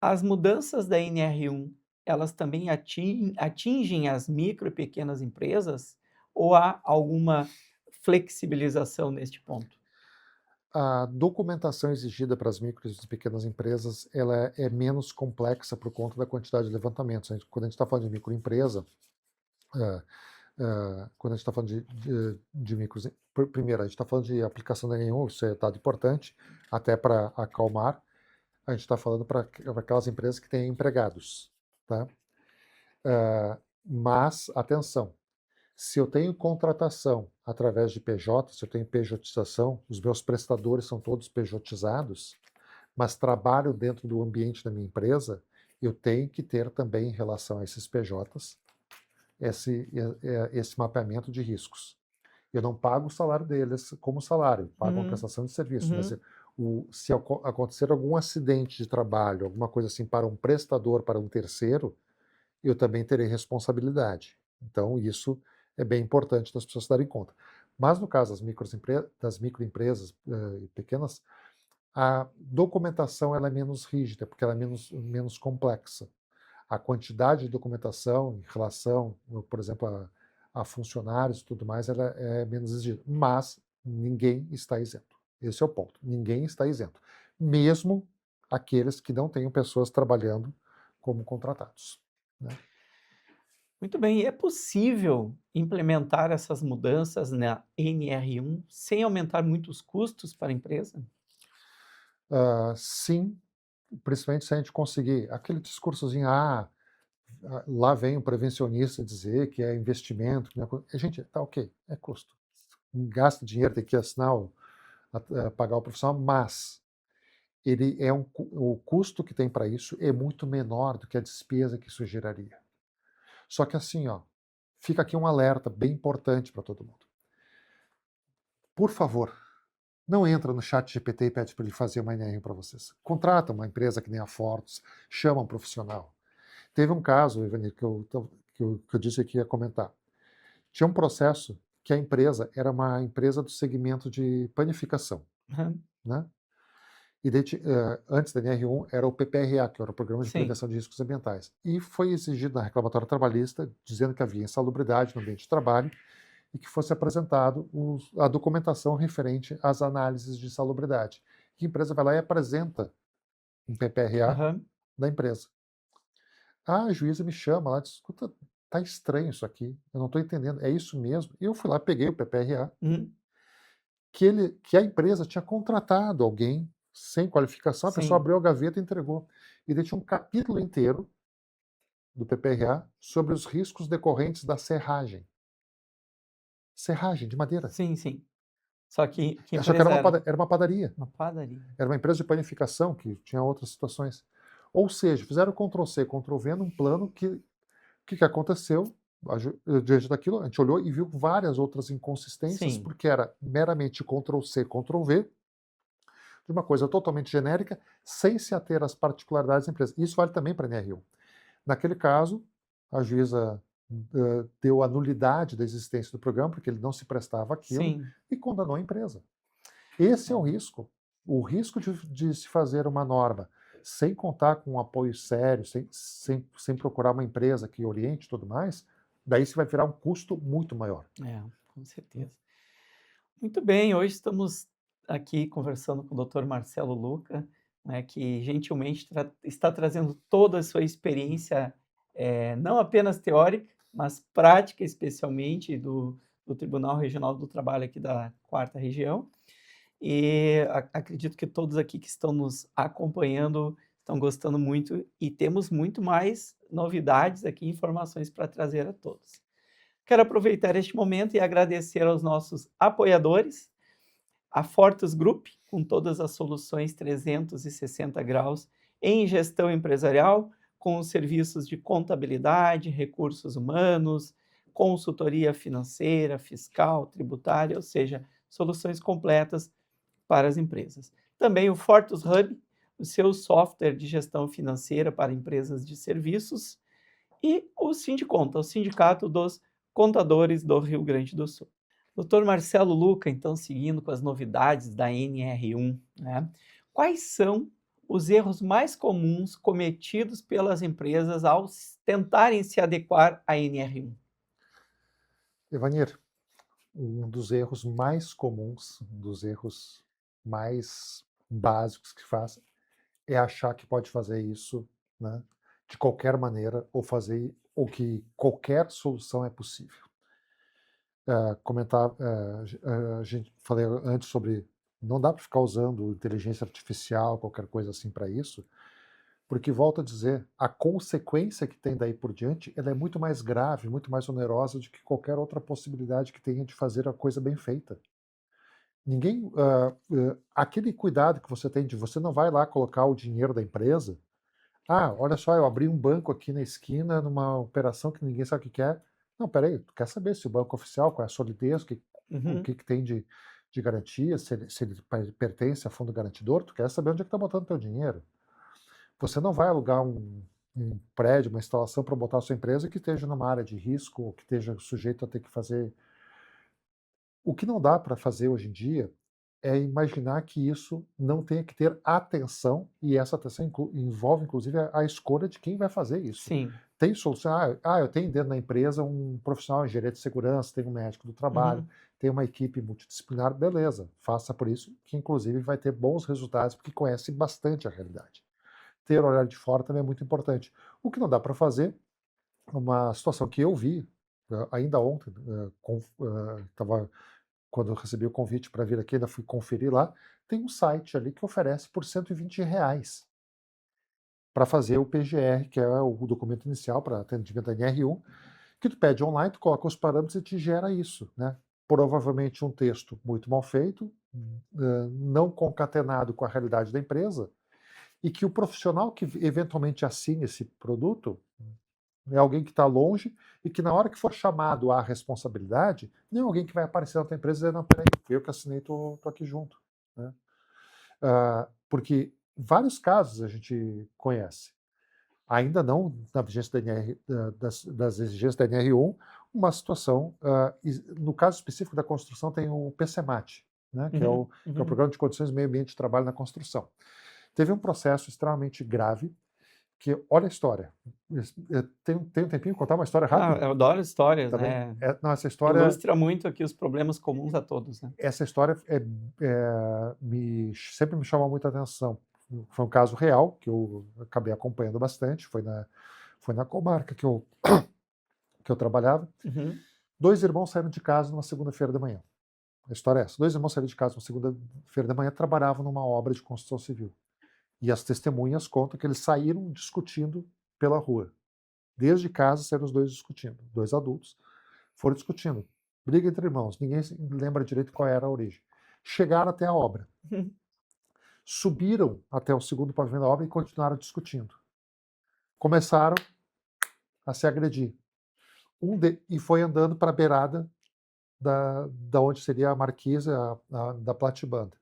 as mudanças da NR1, elas também atingem as micro e pequenas empresas ou há alguma flexibilização neste ponto? A documentação exigida para as micros e pequenas empresas, ela é menos complexa por conta da quantidade de levantamentos. Quando a gente está falando de microempresa, quando a gente está falando de micros, primeiro, a gente está falando de aplicação da NR1, isso é dado importante, até para acalmar. A gente está falando para aquelas empresas que têm empregados, tá? Mas, atenção, se eu tenho contratação através de PJ, se eu tenho pejotização, os meus prestadores são todos pejotizados, mas trabalho dentro do ambiente da minha empresa, eu tenho que ter também, em relação a esses PJs, esse mapeamento de riscos. Eu não pago o salário deles como salário, eu pago uma prestação de serviço, mas Uhum. se acontecer algum acidente de trabalho, alguma coisa assim, para um prestador, para um terceiro, eu também terei responsabilidade. Então, isso é bem importante das pessoas se darem conta. Mas no caso das microempresas e pequenas, a documentação ela é menos rígida, porque ela é menos complexa. A quantidade de documentação em relação, por exemplo, a funcionários e tudo mais, ela é menos exigida. Mas ninguém está isento. Esse é o ponto. Ninguém está isento. Mesmo aqueles que não tenham pessoas trabalhando como contratados, né? Muito bem, e é possível implementar essas mudanças na NR1 sem aumentar muito os custos para a empresa? Sim, principalmente se a gente conseguir aquele discursozinho, lá vem o prevencionista dizer que é investimento, que não é gente, tá ok, é custo. Gasta dinheiro, tem que assinar, pagar o profissional, mas ele o custo que tem para isso é muito menor do que a despesa que isso geraria. Só que assim, ó, fica aqui um alerta bem importante para todo mundo. Por favor, não entra no chat GPT e pede para ele fazer uma NR para vocês. Contrata uma empresa que nem a Fortus, chama um profissional. Teve um caso, Ivanir, que eu disse que ia comentar. Tinha um processo que a empresa era uma empresa do segmento de panificação. Aham. né? E daí, antes da NR1 era o PPRA, que era o Programa de Sim, Prevenção de Riscos Ambientais. E foi exigido na reclamatória trabalhista, dizendo que havia insalubridade no ambiente de trabalho e que fosse apresentado a documentação referente às análises de insalubridade. E a empresa vai lá e apresenta um PPRA aham, da empresa. A juíza me chama lá e diz, escuta, tá estranho isso aqui, eu não estou entendendo, é isso mesmo? E eu fui lá, peguei o PPRA, uhum, que a empresa tinha contratado alguém sem qualificação, a pessoa sim, abriu a gaveta e entregou. E daí tinha um capítulo inteiro do PPRA sobre os riscos decorrentes da serragem. Serragem de madeira. sim, sim. Só que Só que empresa era? era uma padaria. Uma padaria. Era uma empresa de panificação que tinha outras situações. Ou seja, fizeram Ctrl+C, Ctrl+V num plano que o que aconteceu? Diante daquilo, a gente olhou e viu várias outras inconsistências, Sim, porque era meramente Ctrl+C, Ctrl+V, de uma coisa totalmente genérica, sem se ater às particularidades da empresa. Isso vale também para a NR1. Naquele caso, a juíza deu a nulidade da existência do programa, porque ele não se prestava àquilo, sim. e condenou a empresa. Esse é É. o risco. O risco de se fazer uma norma sem contar com um apoio sério, sem procurar uma empresa que oriente e tudo mais, daí você vai virar um custo muito maior. É, com certeza. Muito bem, hoje estamos aqui conversando com o Dr. Marcelo Luca, né, que gentilmente está trazendo toda a sua experiência, não apenas teórica, mas prática, especialmente do Tribunal Regional do Trabalho aqui da Quarta Região. E acredito que todos aqui que estão nos acompanhando estão gostando muito e temos muito mais novidades aqui, informações para trazer a todos. Quero aproveitar este momento e agradecer aos nossos apoiadores, a Fortus Group, com todas as soluções 360 graus em gestão empresarial, com os serviços de contabilidade, recursos humanos, consultoria financeira, fiscal, tributária, ou seja, soluções completas para as empresas. Também o Fortus Hub, o seu software de gestão financeira para empresas de serviços, e o Sindiconta, o Sindicato dos Contadores do Rio Grande do Sul. Doutor Marcelo Luca, então, seguindo com as novidades da NR1, né? Quais são os erros mais comuns cometidos pelas empresas ao tentarem se adequar à NR1? Evanir, um dos erros mais comuns, um dos erros mais básicos que faz é achar que pode fazer isso, né, de qualquer maneira ou que qualquer solução é possível. A gente falei antes sobre não dá para ficar usando inteligência artificial, qualquer coisa assim para isso, porque volto a dizer, a consequência que tem daí por diante, ela é muito mais grave, muito mais onerosa do que qualquer outra possibilidade que tenha de fazer a coisa bem feita. Ninguém, aquele cuidado que você tem de você não vai lá colocar o dinheiro da empresa. Ah, olha só, eu abri um banco aqui na esquina numa operação que ninguém sabe o que é. Não, peraí, tu quer saber se o banco oficial, qual é a solidez, o Uhum, que tem de garantia, se ele pertence a fundo garantidor, tu quer saber onde é que está botando teu dinheiro. Você não vai alugar um prédio, uma instalação para botar a sua empresa que esteja numa área de risco, ou que esteja sujeito a ter que fazer. O que não dá para fazer hoje em dia é imaginar que isso não tenha que ter atenção, e essa atenção envolve, inclusive, a escolha de quem vai fazer isso. sim. Tem solução, eu tenho dentro da empresa um profissional, engenheiro de segurança, tem um médico do trabalho, Uhum, tem uma equipe multidisciplinar, beleza, faça por isso, que inclusive vai ter bons resultados, porque conhece bastante a realidade. Ter o olhar de fora também é muito importante. O que não dá para fazer, uma situação que eu vi, ainda ontem, quando eu recebi o convite para vir aqui, ainda fui conferir lá, tem um site ali que oferece por R$ 120 para fazer o PGR, que é o documento inicial para atendimento da NR1, que tu pede online, tu coloca os parâmetros e te gera isso, né? Provavelmente um texto muito mal feito, não concatenado com a realidade da empresa, e que o profissional que eventualmente assine esse produto é alguém que está longe e que na hora que for chamado à responsabilidade, não é alguém que vai aparecer na tua empresa e dizer, não, peraí, fui eu que assinei, tô aqui junto. Né? Porque vários casos a gente conhece. Ainda não na vigência da das exigências da NR1, uma situação, no caso específico da construção tem o PCMAT, né, que é o Programa de Condições e Meio Ambiente de Trabalho na Construção. Teve um processo extremamente grave, que, olha a história, tem um tempinho, contar uma história rápida? Eu adoro histórias, Tá bem? né? Não, essa história... Ilustra muito aqui os problemas comuns a todos, né? Essa história sempre me chamou muita atenção. Foi um caso real, que eu acabei acompanhando bastante, foi na comarca que eu trabalhava. Dois irmãos saíram de casa numa segunda-feira da manhã. A história é essa. Dois irmãos saíram de casa numa segunda-feira da manhã, trabalhavam numa obra de construção civil. E as testemunhas contam que eles saíram discutindo pela rua. Desde casa saíram os dois discutindo. Dois adultos foram discutindo. Briga entre irmãos. Ninguém lembra direito qual era a origem. Chegaram até a obra. Subiram até o segundo pavimento da obra e continuaram discutindo. Começaram a se agredir. E foi andando para a beirada da onde seria a marquise da platibanda.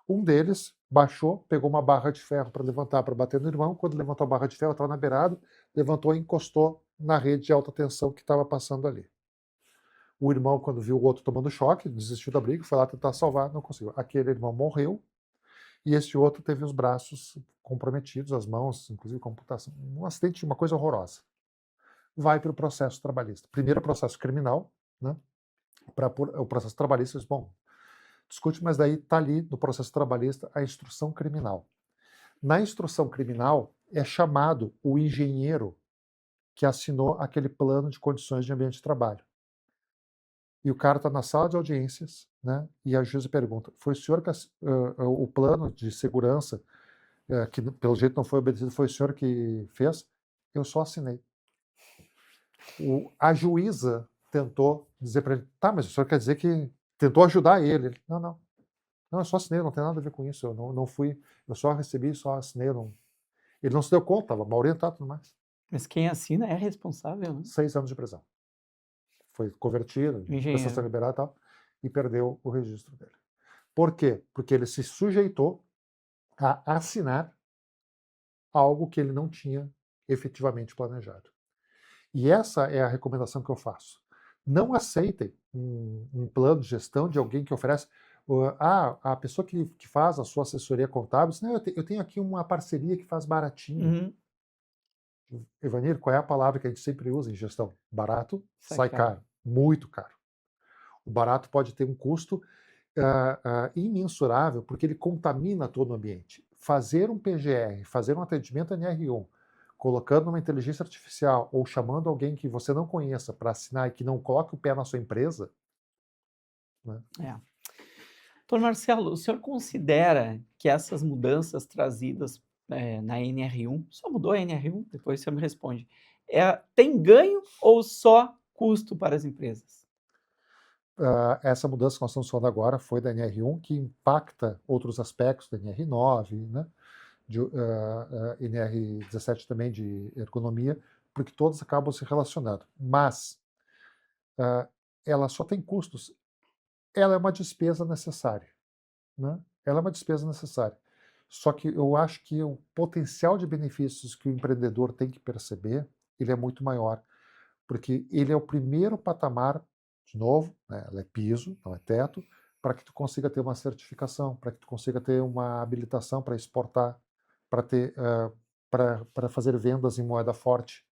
Um deles baixou, pegou uma barra de ferro para levantar, para bater no irmão. Quando levantou a barra de ferro, estava na beirada, levantou e encostou na rede de alta tensão que estava passando ali. O irmão, quando viu o outro tomando choque, desistiu da briga, foi lá tentar salvar, não conseguiu. Aquele irmão morreu e esse outro teve os braços comprometidos, as mãos, inclusive com amputação. Um acidente, uma coisa horrorosa. Vai para o processo trabalhista. Primeiro processo criminal, né? Para o processo trabalhista, bom, discute, mas daí está ali no processo trabalhista a instrução criminal. Na instrução criminal é chamado o engenheiro que assinou aquele plano de condições de ambiente de trabalho. E o cara está na sala de audiências, né? E a juíza pergunta: foi o senhor que o plano de segurança, que pelo jeito não foi obedecido, foi o senhor que fez? Eu só assinei. A juíza tentou dizer para ele: tá, mas o senhor quer dizer que tentou ajudar ele? Não, eu só assinei, não tem nada a ver com isso, eu não fui, eu só recebi, só assinei. Ele não se deu conta, estava mal orientado e tudo mais. Mas quem assina é responsável, né? 6 anos de prisão. Foi convertido, prestação liberada e tal, e perdeu o registro dele. Por quê? Porque ele se sujeitou a assinar algo que ele não tinha efetivamente planejado. E essa é a recomendação que eu faço. Não aceitem um plano de gestão de alguém que oferece... a pessoa que faz a sua assessoria contábil diz: não, eu tenho aqui uma parceria que faz baratinho. Evanir, qual é a palavra que a gente sempre usa em gestão? Barato sai caro. Muito caro. O barato pode ter um custo imensurável, porque ele contamina todo o ambiente. Fazer um PGR, fazer um atendimento NR1, colocando uma inteligência artificial ou chamando alguém que você não conheça para assinar e que não coloque o pé na sua empresa... Né? Doutor Marcelo, o senhor considera que essas mudanças trazidas na NR1, só mudou a NR1, depois o senhor me responde, tem ganho ou só custo para as empresas? Essa mudança que nós estamos falando agora foi da NR1, que impacta outros aspectos da NR9, né? De NR17 também de ergonomia, porque todas acabam se relacionando. Mas ela só tem custos. Ela é uma despesa necessária. Né? Ela é uma despesa necessária. Só que eu acho que o potencial de benefícios que o empreendedor tem que perceber, ele é muito maior, porque ele é o primeiro patamar, de novo, né, ela é piso, não é teto, para que tu consiga ter uma certificação, para que tu consiga ter uma habilitação para exportar, para fazer vendas em moeda forte.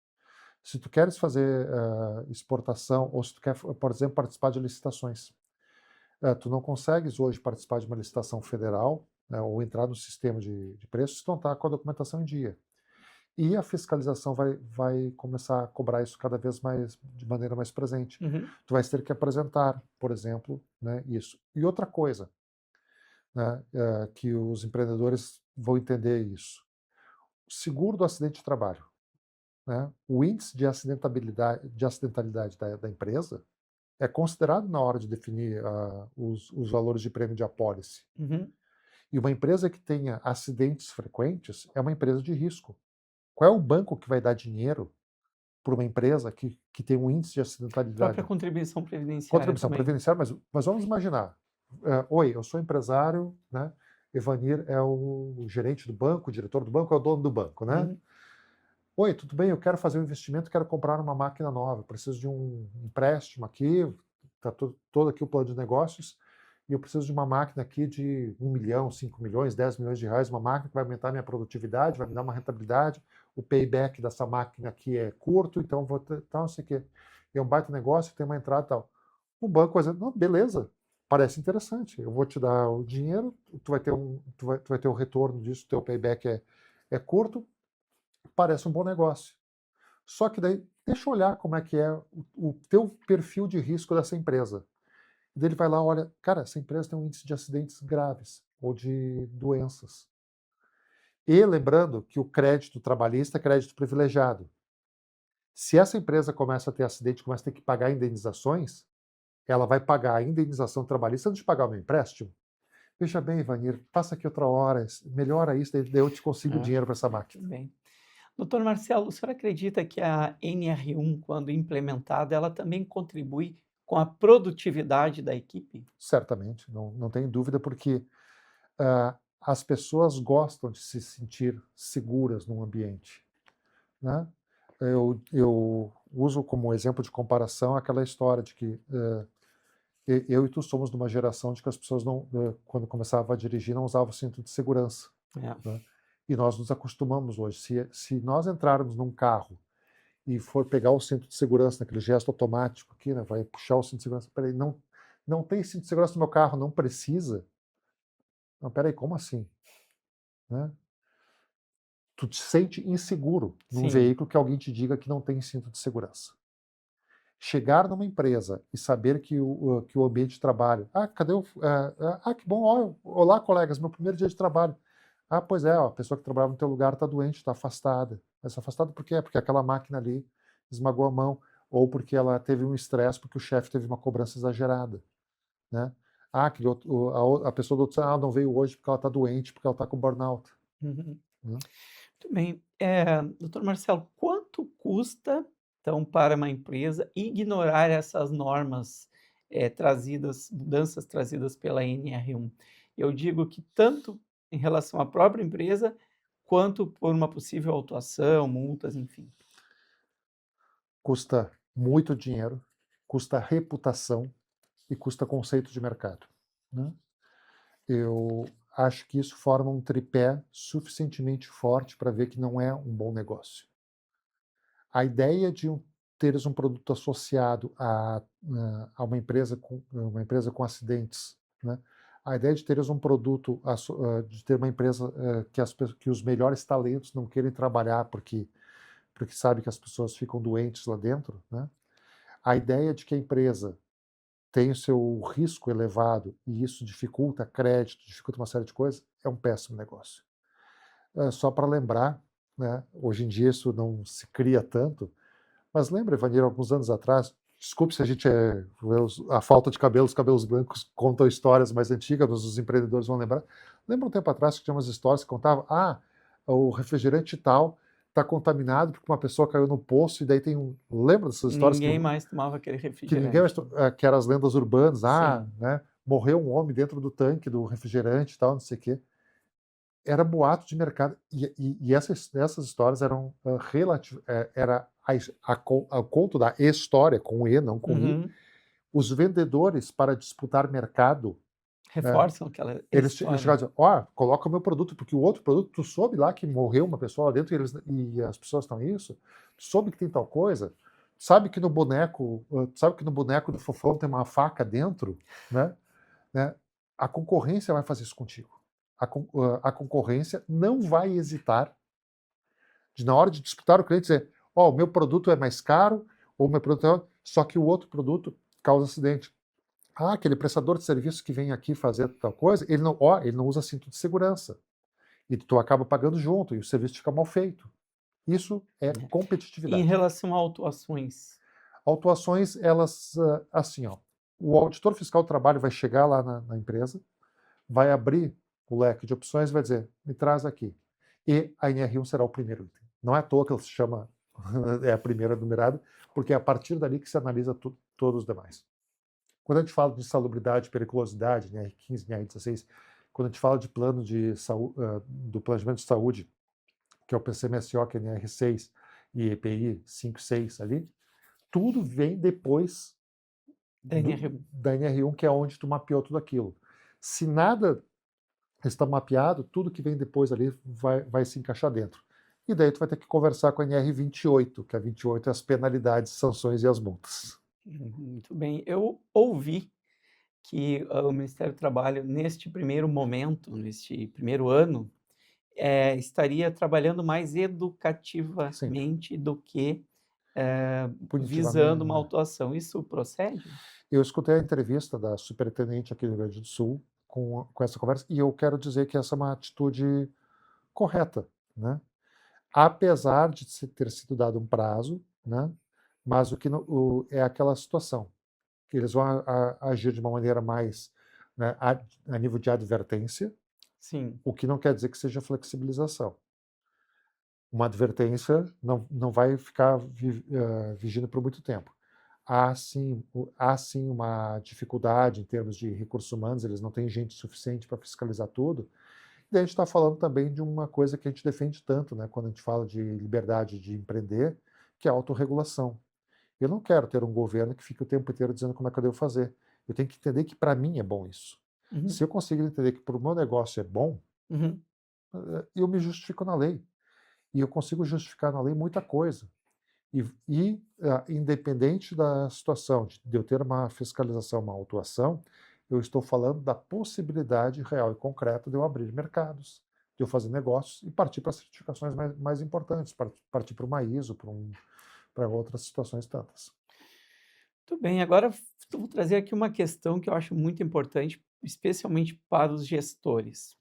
Se tu queres fazer exportação, ou se tu quer, por exemplo, participar de licitações, tu não consegues hoje participar de uma licitação federal, né, ou entrar no sistema de preços se não está com a documentação em dia. E a fiscalização vai começar a cobrar isso cada vez mais, de maneira mais presente. Tu vais ter que apresentar, por exemplo, né, isso. E outra coisa, né, que os empreendedores vão entender isso. O seguro do acidente de trabalho. Né, o índice de acidentalidade da empresa é considerado na hora de definir os valores de prêmio de apólice. E uma empresa que tenha acidentes frequentes é uma empresa de risco. Qual é o banco que vai dar dinheiro para uma empresa que tem um índice de acidentalidade? A própria contribuição previdenciária. Contribuição previdenciária, mas vamos imaginar. Oi, eu sou empresário, né? Evanir é o gerente do banco, o diretor do banco é o dono do banco, né? Oi, tudo bem? Eu quero fazer um investimento, quero comprar uma máquina nova, preciso de um empréstimo aqui, está todo aqui o plano de negócios, e eu preciso de uma máquina aqui de 1 milhão, 5 milhões, 10 milhões de reais, uma máquina que vai aumentar minha produtividade, vai me dar uma rentabilidade, o payback dessa máquina aqui é curto, então vou ter, tal, não sei o quê. É um baita negócio, tem uma entrada e tal. O banco vai dizer, não, beleza, parece interessante, eu vou te dar o dinheiro, tu vai ter o retorno disso, teu payback é curto, parece um bom negócio. Só que daí, deixa eu olhar como é que é o teu perfil de risco dessa empresa. E daí ele vai lá, olha, cara, essa empresa tem um índice de acidentes graves ou de doenças. E lembrando que o crédito trabalhista é crédito privilegiado. Se essa empresa começa a ter acidente, começa a ter que pagar indenizações, ela vai pagar a indenização trabalhista antes de pagar o meu empréstimo. Veja bem, Vanir, passa aqui outra hora, melhora isso, daí eu te consigo dinheiro para essa máquina. Bem. Doutor Marcelo, o senhor acredita que a NR1, quando implementada, ela também contribui com a produtividade da equipe? Certamente, não tenho dúvida, porque as pessoas gostam de se sentir seguras num ambiente, né? Eu uso como exemplo de comparação aquela história de que eu e tu somos de uma geração de que as pessoas não, quando começavam a dirigir, não usavam cinto de segurança, É. né? E nós nos acostumamos hoje. Se nós entrarmos num carro e for pegar o cinto de segurança, naquele gesto automático aqui, né, vai puxar o cinto de segurança, peraí, não tem cinto de segurança no meu carro, não precisa. Não, peraí, como assim? Né? Tu te sente inseguro num Sim. veículo que alguém te diga que não tem cinto de segurança. Chegar numa empresa e saber que o ambiente de trabalho... cadê o... que bom, olá, colegas, meu primeiro dia de trabalho. Pois é, a pessoa que trabalhava no teu lugar está doente, está afastada. Mas afastada por quê? Porque aquela máquina ali esmagou a mão, ou porque ela teve um estresse, porque o chefe teve uma cobrança exagerada. Né? A pessoa do outro não veio hoje porque ela está doente, porque ela está com burnout. Uhum. Né? Muito bem. Doutor Marcelo, quanto custa, então, para uma empresa ignorar essas normas mudanças trazidas pela NR1? Eu digo que tanto em relação à própria empresa, quanto por uma possível autuação, multas, enfim. Custa muito dinheiro, custa reputação e custa conceito de mercado. Né? Eu acho que isso forma um tripé suficientemente forte para ver que não é um bom negócio. A ideia de teres um produto associado a uma empresa com acidentes, né? A ideia de teres um produto, de ter uma empresa que os melhores talentos não querem trabalhar porque sabe que as pessoas ficam doentes lá dentro, né? A ideia de que a empresa tem o seu risco elevado e isso dificulta crédito, dificulta uma série de coisas, é um péssimo negócio. Só para lembrar, né, hoje em dia isso não se cria tanto, mas lembra, Evanir, alguns anos atrás, desculpe se a gente a falta de cabelo, os cabelos brancos contam histórias mais antigas, mas os empreendedores vão lembrar. Lembra um tempo atrás que tinha umas histórias que contavam, o refrigerante tal está contaminado porque uma pessoa caiu no poço e daí lembra dessas histórias Ninguém mais tomava aquele que ninguém refrigerante. que eram as lendas urbanas, Sim. né, morreu um homem dentro do tanque do refrigerante e tal, não sei o quê. Era boato de mercado e essas histórias eram era o conto da história com E, não com I. Uhum. Os vendedores para disputar mercado, né, Reforçam aquela eles história. chegavam e diziam, coloca o meu produto, porque o outro produto, tu soube lá que morreu uma pessoa lá dentro e as pessoas estão isso? Tu soube que tem tal coisa? Sabe que no boneco do Fofão tem uma faca dentro? Né? A concorrência vai fazer isso contigo. A concorrência não vai hesitar de, na hora de disputar o cliente, dizer, o meu produto é mais caro, ou o meu produto é... Só que o outro produto causa acidente. Aquele prestador de serviço que vem aqui fazer tal coisa, ele não usa cinto de segurança. E tu acaba pagando junto, e o serviço fica mal feito. Isso é Em competitividade. relação a autuações. Autuações, elas, assim, o auditor fiscal do trabalho vai chegar lá na empresa, vai abrir o leque de opções e vai dizer, me traz aqui. E a NR1 será o primeiro item. Não é à toa que ela se chama, é a primeira numerada, porque é a partir dali que se analisa todos os demais. Quando a gente fala de insalubridade, periculosidade, NR15, NR16, quando a gente fala de plano de saúde, do planejamento de saúde, que é o PCMSO, que é NR6, e EPI 5, 6 ali, tudo vem depois Da NR1. da NR1, que é onde tu mapeou tudo aquilo. Se nada está mapeado, tudo que vem depois ali vai se encaixar dentro. E daí tu vai ter que conversar com a NR28, que a 28 é as penalidades, sanções e as multas. Muito bem. Eu ouvi que o Ministério do Trabalho, neste primeiro momento, neste primeiro ano, estaria trabalhando mais Sim, educativamente do que visando uma punitivamente. autuação. Isso procede? Eu escutei a entrevista da superintendente aqui do Rio Grande do Sul com essa conversa e eu quero dizer que essa é uma atitude correta, né? Apesar de ter sido dado um prazo, né? Mas é aquela situação que eles vão agir de uma maneira mais, né, a nível de advertência, Sim. o que não quer dizer que seja flexibilização. Uma advertência não vai ficar vigindo por muito tempo. Há sim uma dificuldade em termos de recursos humanos, eles não têm gente suficiente para fiscalizar tudo. E a gente está falando também de uma coisa que a gente defende tanto, né, quando a gente fala de liberdade de empreender, que é a autorregulação. Eu não quero ter um governo que fique o tempo inteiro dizendo como é que eu devo fazer. Eu tenho que entender que para mim é bom isso. Uhum. Se eu conseguir entender que para o meu negócio é bom, Uhum. eu me justifico na lei. E eu consigo justificar na lei muita coisa. Independente da situação de eu ter uma fiscalização, uma autuação, eu estou falando da possibilidade real e concreta de eu abrir mercados, de eu fazer negócios e partir para certificações mais importantes, partir para uma ISO, para outras situações tantas. Muito bem. Agora eu vou trazer aqui uma questão que eu acho muito importante, especialmente para os gestores.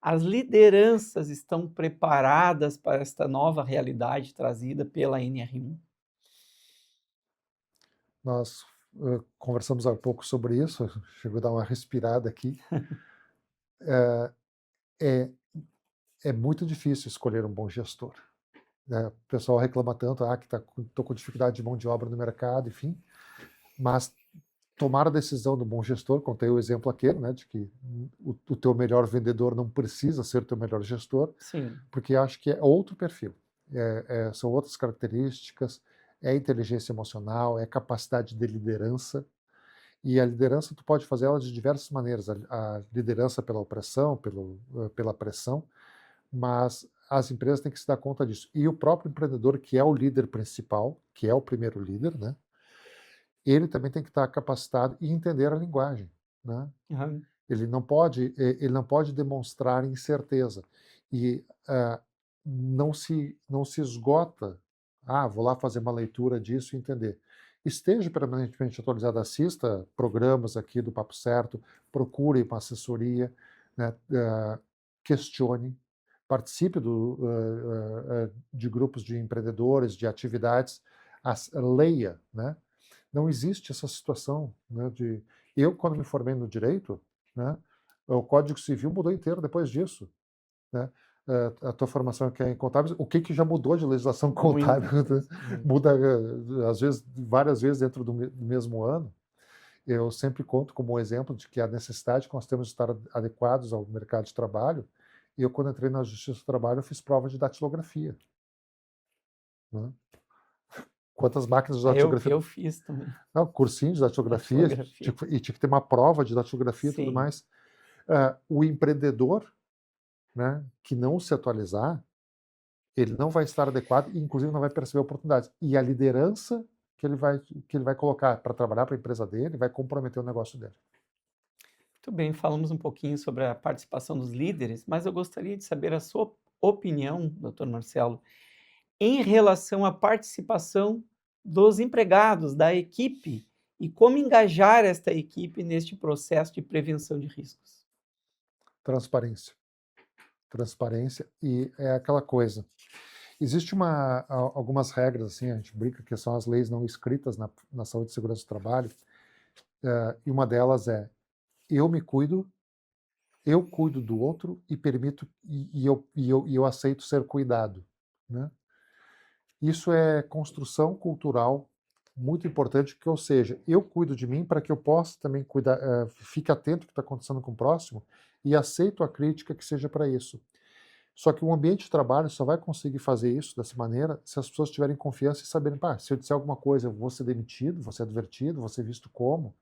As lideranças estão preparadas para esta nova realidade trazida pela NR1? Nós conversamos há pouco sobre isso, chegou a dar uma respirada aqui. É, é muito difícil escolher um bom gestor, né? O pessoal reclama tanto, que estou com dificuldade de mão de obra no mercado, enfim, mas tomar a decisão do bom gestor, contei o exemplo aquele, né, de que o teu melhor vendedor não precisa ser o teu melhor gestor, Sim. porque acho que é outro perfil, são outras características, é inteligência emocional, é capacidade de liderança, e a liderança tu pode fazer ela de diversas maneiras, a liderança pela opressão, pela pressão, mas as empresas têm que se dar conta disso. E o próprio empreendedor, que é o líder principal, que é o primeiro líder, né, ele também tem que estar capacitado e entender a linguagem, né? Aham. Ele não pode demonstrar incerteza e não se esgota. Vou lá fazer uma leitura disso e entender. Esteja permanentemente atualizado, assista programas aqui do Papo Certo, procure uma assessoria, né, questione, participe de grupos de empreendedores, de atividades, leia, né? Não existe essa situação, né, de... Eu, quando me formei no direito, né, o Código Civil mudou inteiro depois disso, né? A tua formação aqui é em contábeis, o que já mudou de legislação contábil? Muita Né? coisa, muito. Muda, às vezes, várias vezes dentro do mesmo ano. Eu sempre conto como um exemplo de que a necessidade que nós temos de estar adequados ao mercado de trabalho. E eu, quando entrei na Justiça do Trabalho, eu fiz prova de datilografia, né? Quantas máquinas de datilografia? Eu fiz também, Não, cursinho de datilografia, datilografia. e tinha que ter uma prova de datilografia e tudo Sim. mais. O empreendedor, né, que não se atualizar, ele não vai estar adequado e, inclusive, não vai perceber oportunidades. E a liderança que ele vai colocar para trabalhar para a empresa dele vai comprometer o negócio dele. Muito bem, falamos um pouquinho sobre a participação dos líderes, mas eu gostaria de saber a sua opinião, doutor Marcelo, em relação à participação dos empregados, da equipe, e como engajar esta equipe neste processo de prevenção de riscos. Transparência. Transparência e é aquela coisa. Existe algumas regras, assim, a gente brinca que são as leis não escritas na saúde e segurança do trabalho, e uma delas é: eu me cuido, eu cuido do outro e permito, e eu aceito ser cuidado, né? Isso é construção cultural muito importante, ou seja, eu cuido de mim para que eu possa também cuidar, fique atento ao que está acontecendo com o próximo e aceito a crítica que seja para isso. Só que o ambiente de trabalho só vai conseguir fazer isso dessa maneira se as pessoas tiverem confiança e saberem, se eu disser alguma coisa, eu vou ser demitido, vou ser advertido, vou ser visto como,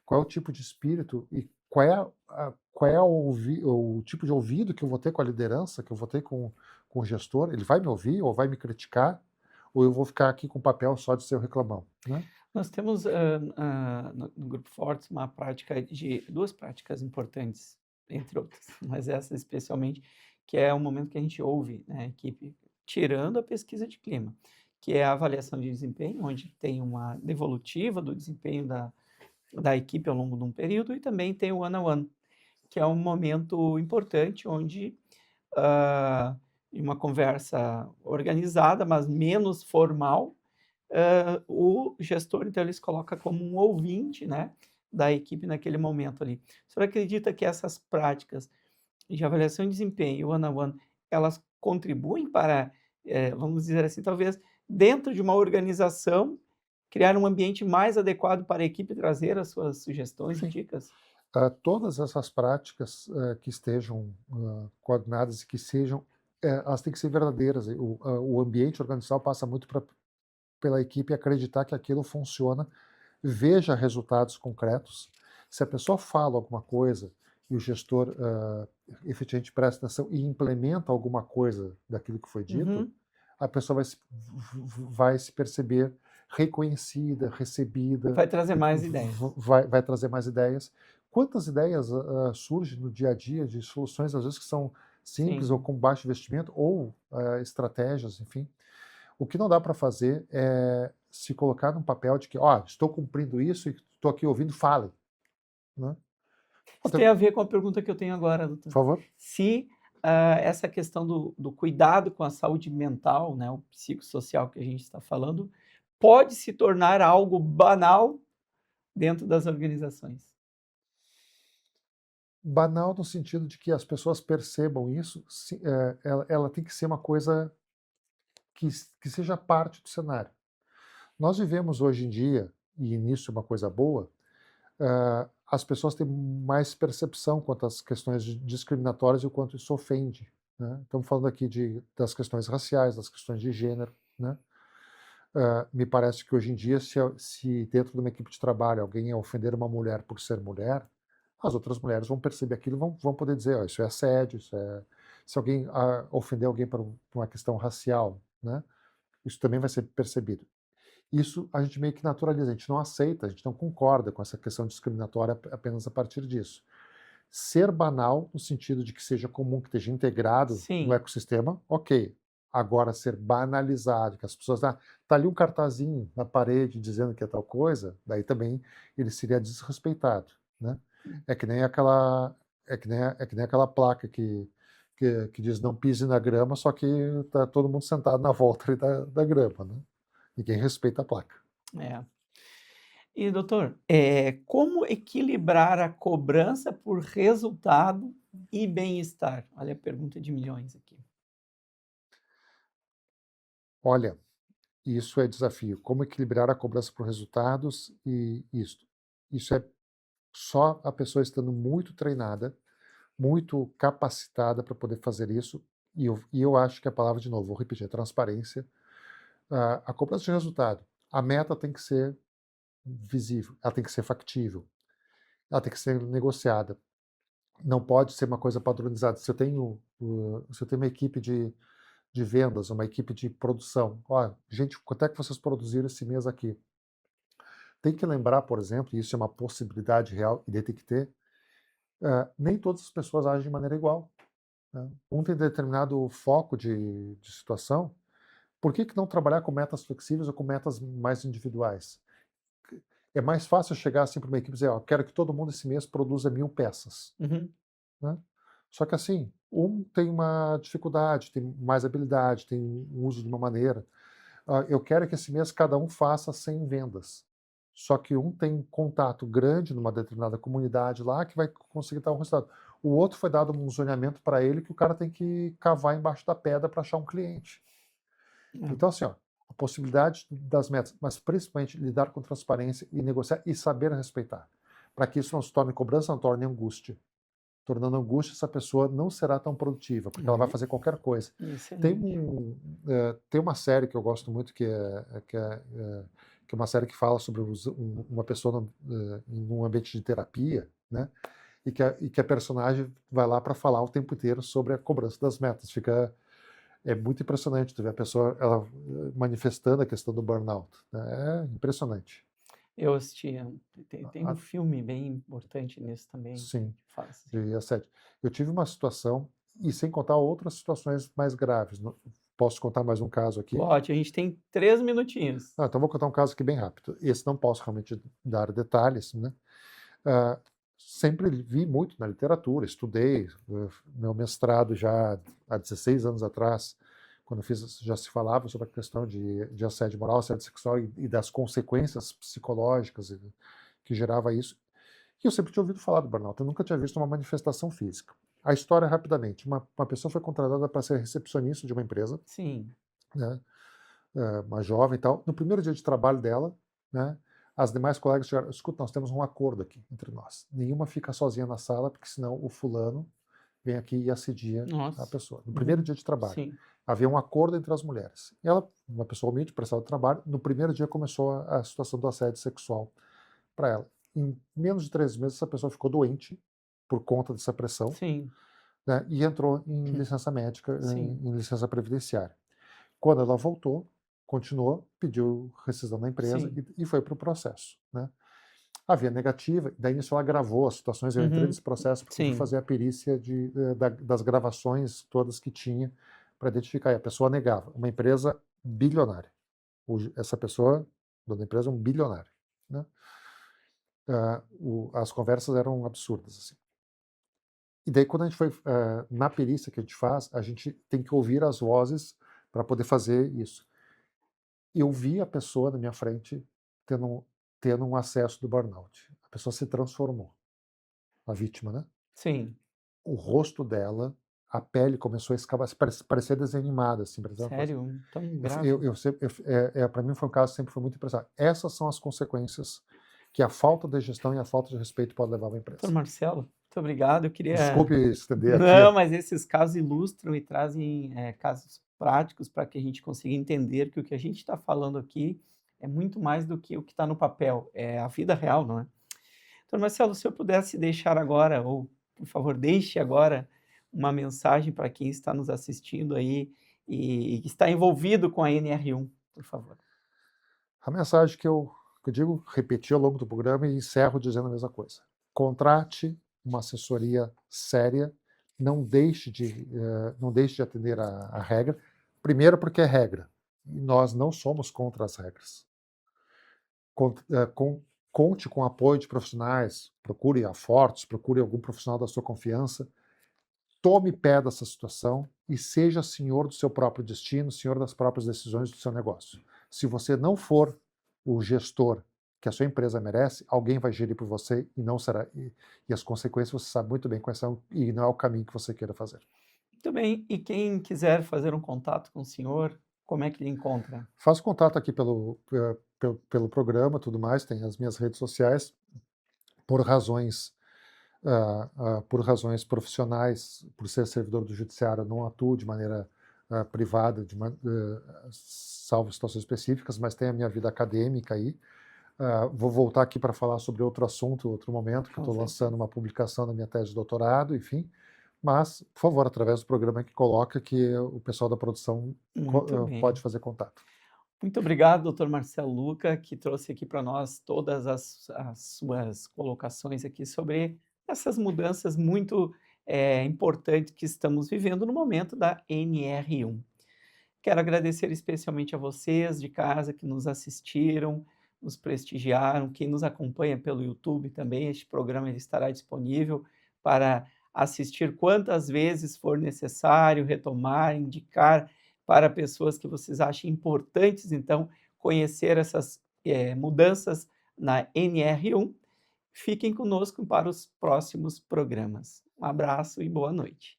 qual é o tipo de espírito e qual é o tipo de ouvido que eu vou ter com a liderança, que eu vou ter com o gestor? Ele vai me ouvir ou vai me criticar? Ou eu vou ficar aqui com o papel só de ser o reclamão, né? Nós temos no Grupo Fortes uma prática de duas práticas importantes, entre outras, mas essa especialmente, que é o momento que a gente ouve, né, a equipe, tirando a pesquisa de clima, que é a avaliação de desempenho, onde tem uma devolutiva do desempenho da equipe ao longo de um período, e também tem o one-on-one, que é um momento importante onde, em uma conversa organizada, mas menos formal, o gestor, então, ele se coloca como um ouvinte, né, da equipe naquele momento ali. O senhor acredita que essas práticas de avaliação de desempenho, one-on-one, elas contribuem para, vamos dizer assim, talvez dentro de uma organização, criar um ambiente mais adequado para a equipe trazer as suas sugestões e Sim. dicas? Todas essas práticas que estejam coordenadas e que sejam, elas têm que ser verdadeiras. O ambiente organizacional passa muito pela equipe acreditar que aquilo funciona, veja resultados concretos. Se a pessoa fala alguma coisa e o gestor efetivamente presta atenção e implementa alguma coisa daquilo que foi dito, Uhum. a pessoa vai se perceber reconhecida, recebida, Vai trazer mais ideias. vai trazer mais ideias. Quantas ideias surgem no dia a dia de soluções, às vezes, que são simples ou Sim. com baixo investimento, ou estratégias, enfim. O que não dá para fazer é se colocar num papel de que, ó, estou cumprindo isso e estou aqui ouvindo, fale, né? Isso tem a ver com a pergunta que eu tenho agora, Por doutor. favor. Se, essa questão do cuidado com a saúde mental, né, o psicossocial que a gente está falando, pode se tornar algo banal dentro das organizações. Banal no sentido de que as pessoas percebam isso, ela tem que ser uma coisa que seja parte do cenário. Nós vivemos hoje em dia, e nisso é uma coisa boa, as pessoas têm mais percepção quanto às questões discriminatórias e o quanto isso ofende, né? Estamos falando aqui das questões raciais, das questões de gênero, né? Me parece que hoje em dia, se dentro de uma equipe de trabalho alguém ofender uma mulher por ser mulher, as outras mulheres vão perceber aquilo e vão poder dizer, ó, isso é assédio, se alguém ofender alguém por uma questão racial, né? Isso também vai ser percebido. Isso a gente meio que naturaliza, a gente não aceita, a gente não concorda com essa questão discriminatória apenas a partir disso. Ser banal, no sentido de que seja comum, que esteja integrado no Sim, ecossistema, ok. Agora, ser banalizado, que as pessoas, tá ali um cartazinho na parede dizendo que é tal coisa, daí também ele seria desrespeitado, né? É que nem aquela, é que nem aquela placa que diz não pise na grama, só que tá todo mundo sentado na volta ali da grama, né? Ninguém respeita a placa. é. E doutor, como equilibrar a cobrança por resultado e bem-estar? Olha a pergunta de milhões aqui. Olha, isso é desafio. Como equilibrar a cobrança por resultados e isto? Isso é só a pessoa estando muito treinada, muito capacitada para poder fazer isso. E eu acho que a palavra, de novo, vou repetir, é transparência. A cobrança de resultado. A meta tem que ser visível, ela tem que ser factível, ela tem que ser negociada. Não pode ser uma coisa padronizada. Se eu tenho uma equipe de vendas, uma equipe de produção. Ó, gente, quanto é que vocês produziram esse mês aqui? Tem que lembrar, por exemplo, e isso é uma possibilidade real e tem que ter, nem todas as pessoas agem de maneira igual, né? Um tem determinado foco de situação, por que não trabalhar com metas flexíveis ou com metas mais individuais? É mais fácil chegar assim para uma equipe e dizer, ó, quero que todo mundo esse mês produza 1000 peças, Uhum. né? Só que assim, um tem uma dificuldade, tem mais habilidade, tem um uso de uma maneira. Eu quero que esse mês cada um faça 100 vendas. Só que um tem contato grande numa determinada comunidade lá que vai conseguir dar um resultado. O outro foi dado um zoneamento para ele que o cara tem que cavar embaixo da pedra para achar um cliente. É. Então, assim, ó, a possibilidade das metas, mas principalmente lidar com transparência e negociar e saber respeitar. Para que isso não se torne cobrança, não torne angústia. Tornando angústia, essa pessoa não será tão produtiva, porque ela vai fazer qualquer coisa. Tem, Excelente. tem uma série que eu gosto muito, que é uma série que fala sobre uma pessoa em um ambiente de terapia, né? e que a personagem vai lá para falar o tempo inteiro sobre a cobrança das metas. É muito impressionante tu ver a pessoa ela manifestando a questão do burnout, né? É impressionante. Eu assisti, tem um A- filme bem importante nisso também, Sim, que fala assim. de assédio. Eu tive uma situação, e sem contar outras situações mais graves. Posso contar mais um caso aqui? Pode, a gente tem 3 minutinhos. Então vou contar um caso aqui bem rápido. Esse não posso realmente dar detalhes, né? Ah, sempre vi muito na literatura, estudei meu mestrado já há 16 anos atrás, quando fiz, já se falava sobre a questão de assédio moral, assédio sexual e das consequências psicológicas que gerava isso. E eu sempre tinha ouvido falar do burnout, eu nunca tinha visto uma manifestação física. A história, rapidamente, uma pessoa foi contratada para ser recepcionista de uma empresa, Sim, né, uma jovem e tal. No primeiro dia de trabalho dela, né, as demais colegas disseram, escuta, nós temos um acordo aqui entre nós. Nenhuma fica sozinha na sala, porque senão o fulano vem aqui e assedia a nossa. pessoa. No primeiro dia de trabalho. Sim, Havia um acordo entre as mulheres. E ela, uma pessoa humilde, prestava trabalho, no primeiro dia começou a situação do assédio sexual para ela. Em menos de 3 meses, essa pessoa ficou doente por conta dessa pressão, sim, né, e entrou em licença médica, sim, em licença previdenciária. Quando ela voltou, continuou, pediu rescisão da empresa sim. e foi para o processo, né? Havia negativa, daí nisso ela gravou as situações, eu entrei Uhum, nesse processo porque eu fui sim, fazer a perícia das gravações todas que tinha para identificar, e a pessoa negava, uma empresa bilionária. Essa pessoa, dona da empresa, é um bilionário, né? As conversas eram absurdas, assim. E daí quando a gente foi, na perícia que a gente faz, a gente tem que ouvir as vozes para poder fazer isso. Eu vi a pessoa na minha frente tendo um acesso do burnout. A pessoa se transformou, a vítima, né? sim. O rosto dela, a pele começou a escavar, parecia desenho animado, assim. Sério? Tão grave? Para mim foi um caso que sempre foi muito impressionante. Essas são as consequências que a falta de gestão e a falta de respeito pode levar a uma Doutor empresa. Marcelo, muito obrigado. Eu queria. Desculpe estender aqui. Não, mas esses casos ilustram e trazem casos práticos para que a gente consiga entender que o que a gente está falando aqui é muito mais do que o que está no papel, é a vida real, não é? Doutor Marcelo, se eu pudesse deixar agora, ou por favor, deixe agora uma mensagem para quem está nos assistindo aí e que está envolvido com a NR1, por favor. A mensagem que eu digo, repeti ao longo do programa e encerro dizendo a mesma coisa. Contrate uma assessoria séria, não deixe de atender a regra. Primeiro porque é regra, e nós não somos contra as regras. Conte com o apoio de profissionais, procure a Fortes, procure algum profissional da sua confiança, tome pé dessa situação e seja senhor do seu próprio destino, senhor das próprias decisões do seu negócio. Se você não for o gestor que a sua empresa merece, alguém vai gerir por você e não será. E as consequências você sabe muito bem quais são e não é o caminho que você queira fazer. Muito bem, e quem quiser fazer um contato com o senhor, como é que ele encontra? Faço contato aqui pelo programa, tudo mais, tem as minhas redes sociais, por razões por razões profissionais, por ser servidor do judiciário, não atuo de maneira privada, salvo situações específicas, mas tem a minha vida acadêmica aí. Vou voltar aqui para falar sobre outro assunto, outro momento, que Com estou lançando certeza. uma publicação na minha tese de doutorado, enfim. Mas, por favor, através do programa que coloca, que o pessoal da produção Muito pode bem. fazer contato. Muito obrigado, doutor Marcelo Luca, que trouxe aqui para nós todas as suas colocações aqui sobre essas mudanças muito importantes que estamos vivendo no momento da NR1. Quero agradecer especialmente a vocês de casa que nos assistiram, nos prestigiaram, quem nos acompanha pelo YouTube também, este programa ele estará disponível para assistir quantas vezes for necessário, retomar, indicar para pessoas que vocês achem importantes, então, conhecer essas mudanças na NR1. Fiquem conosco para os próximos programas. Um abraço e boa noite.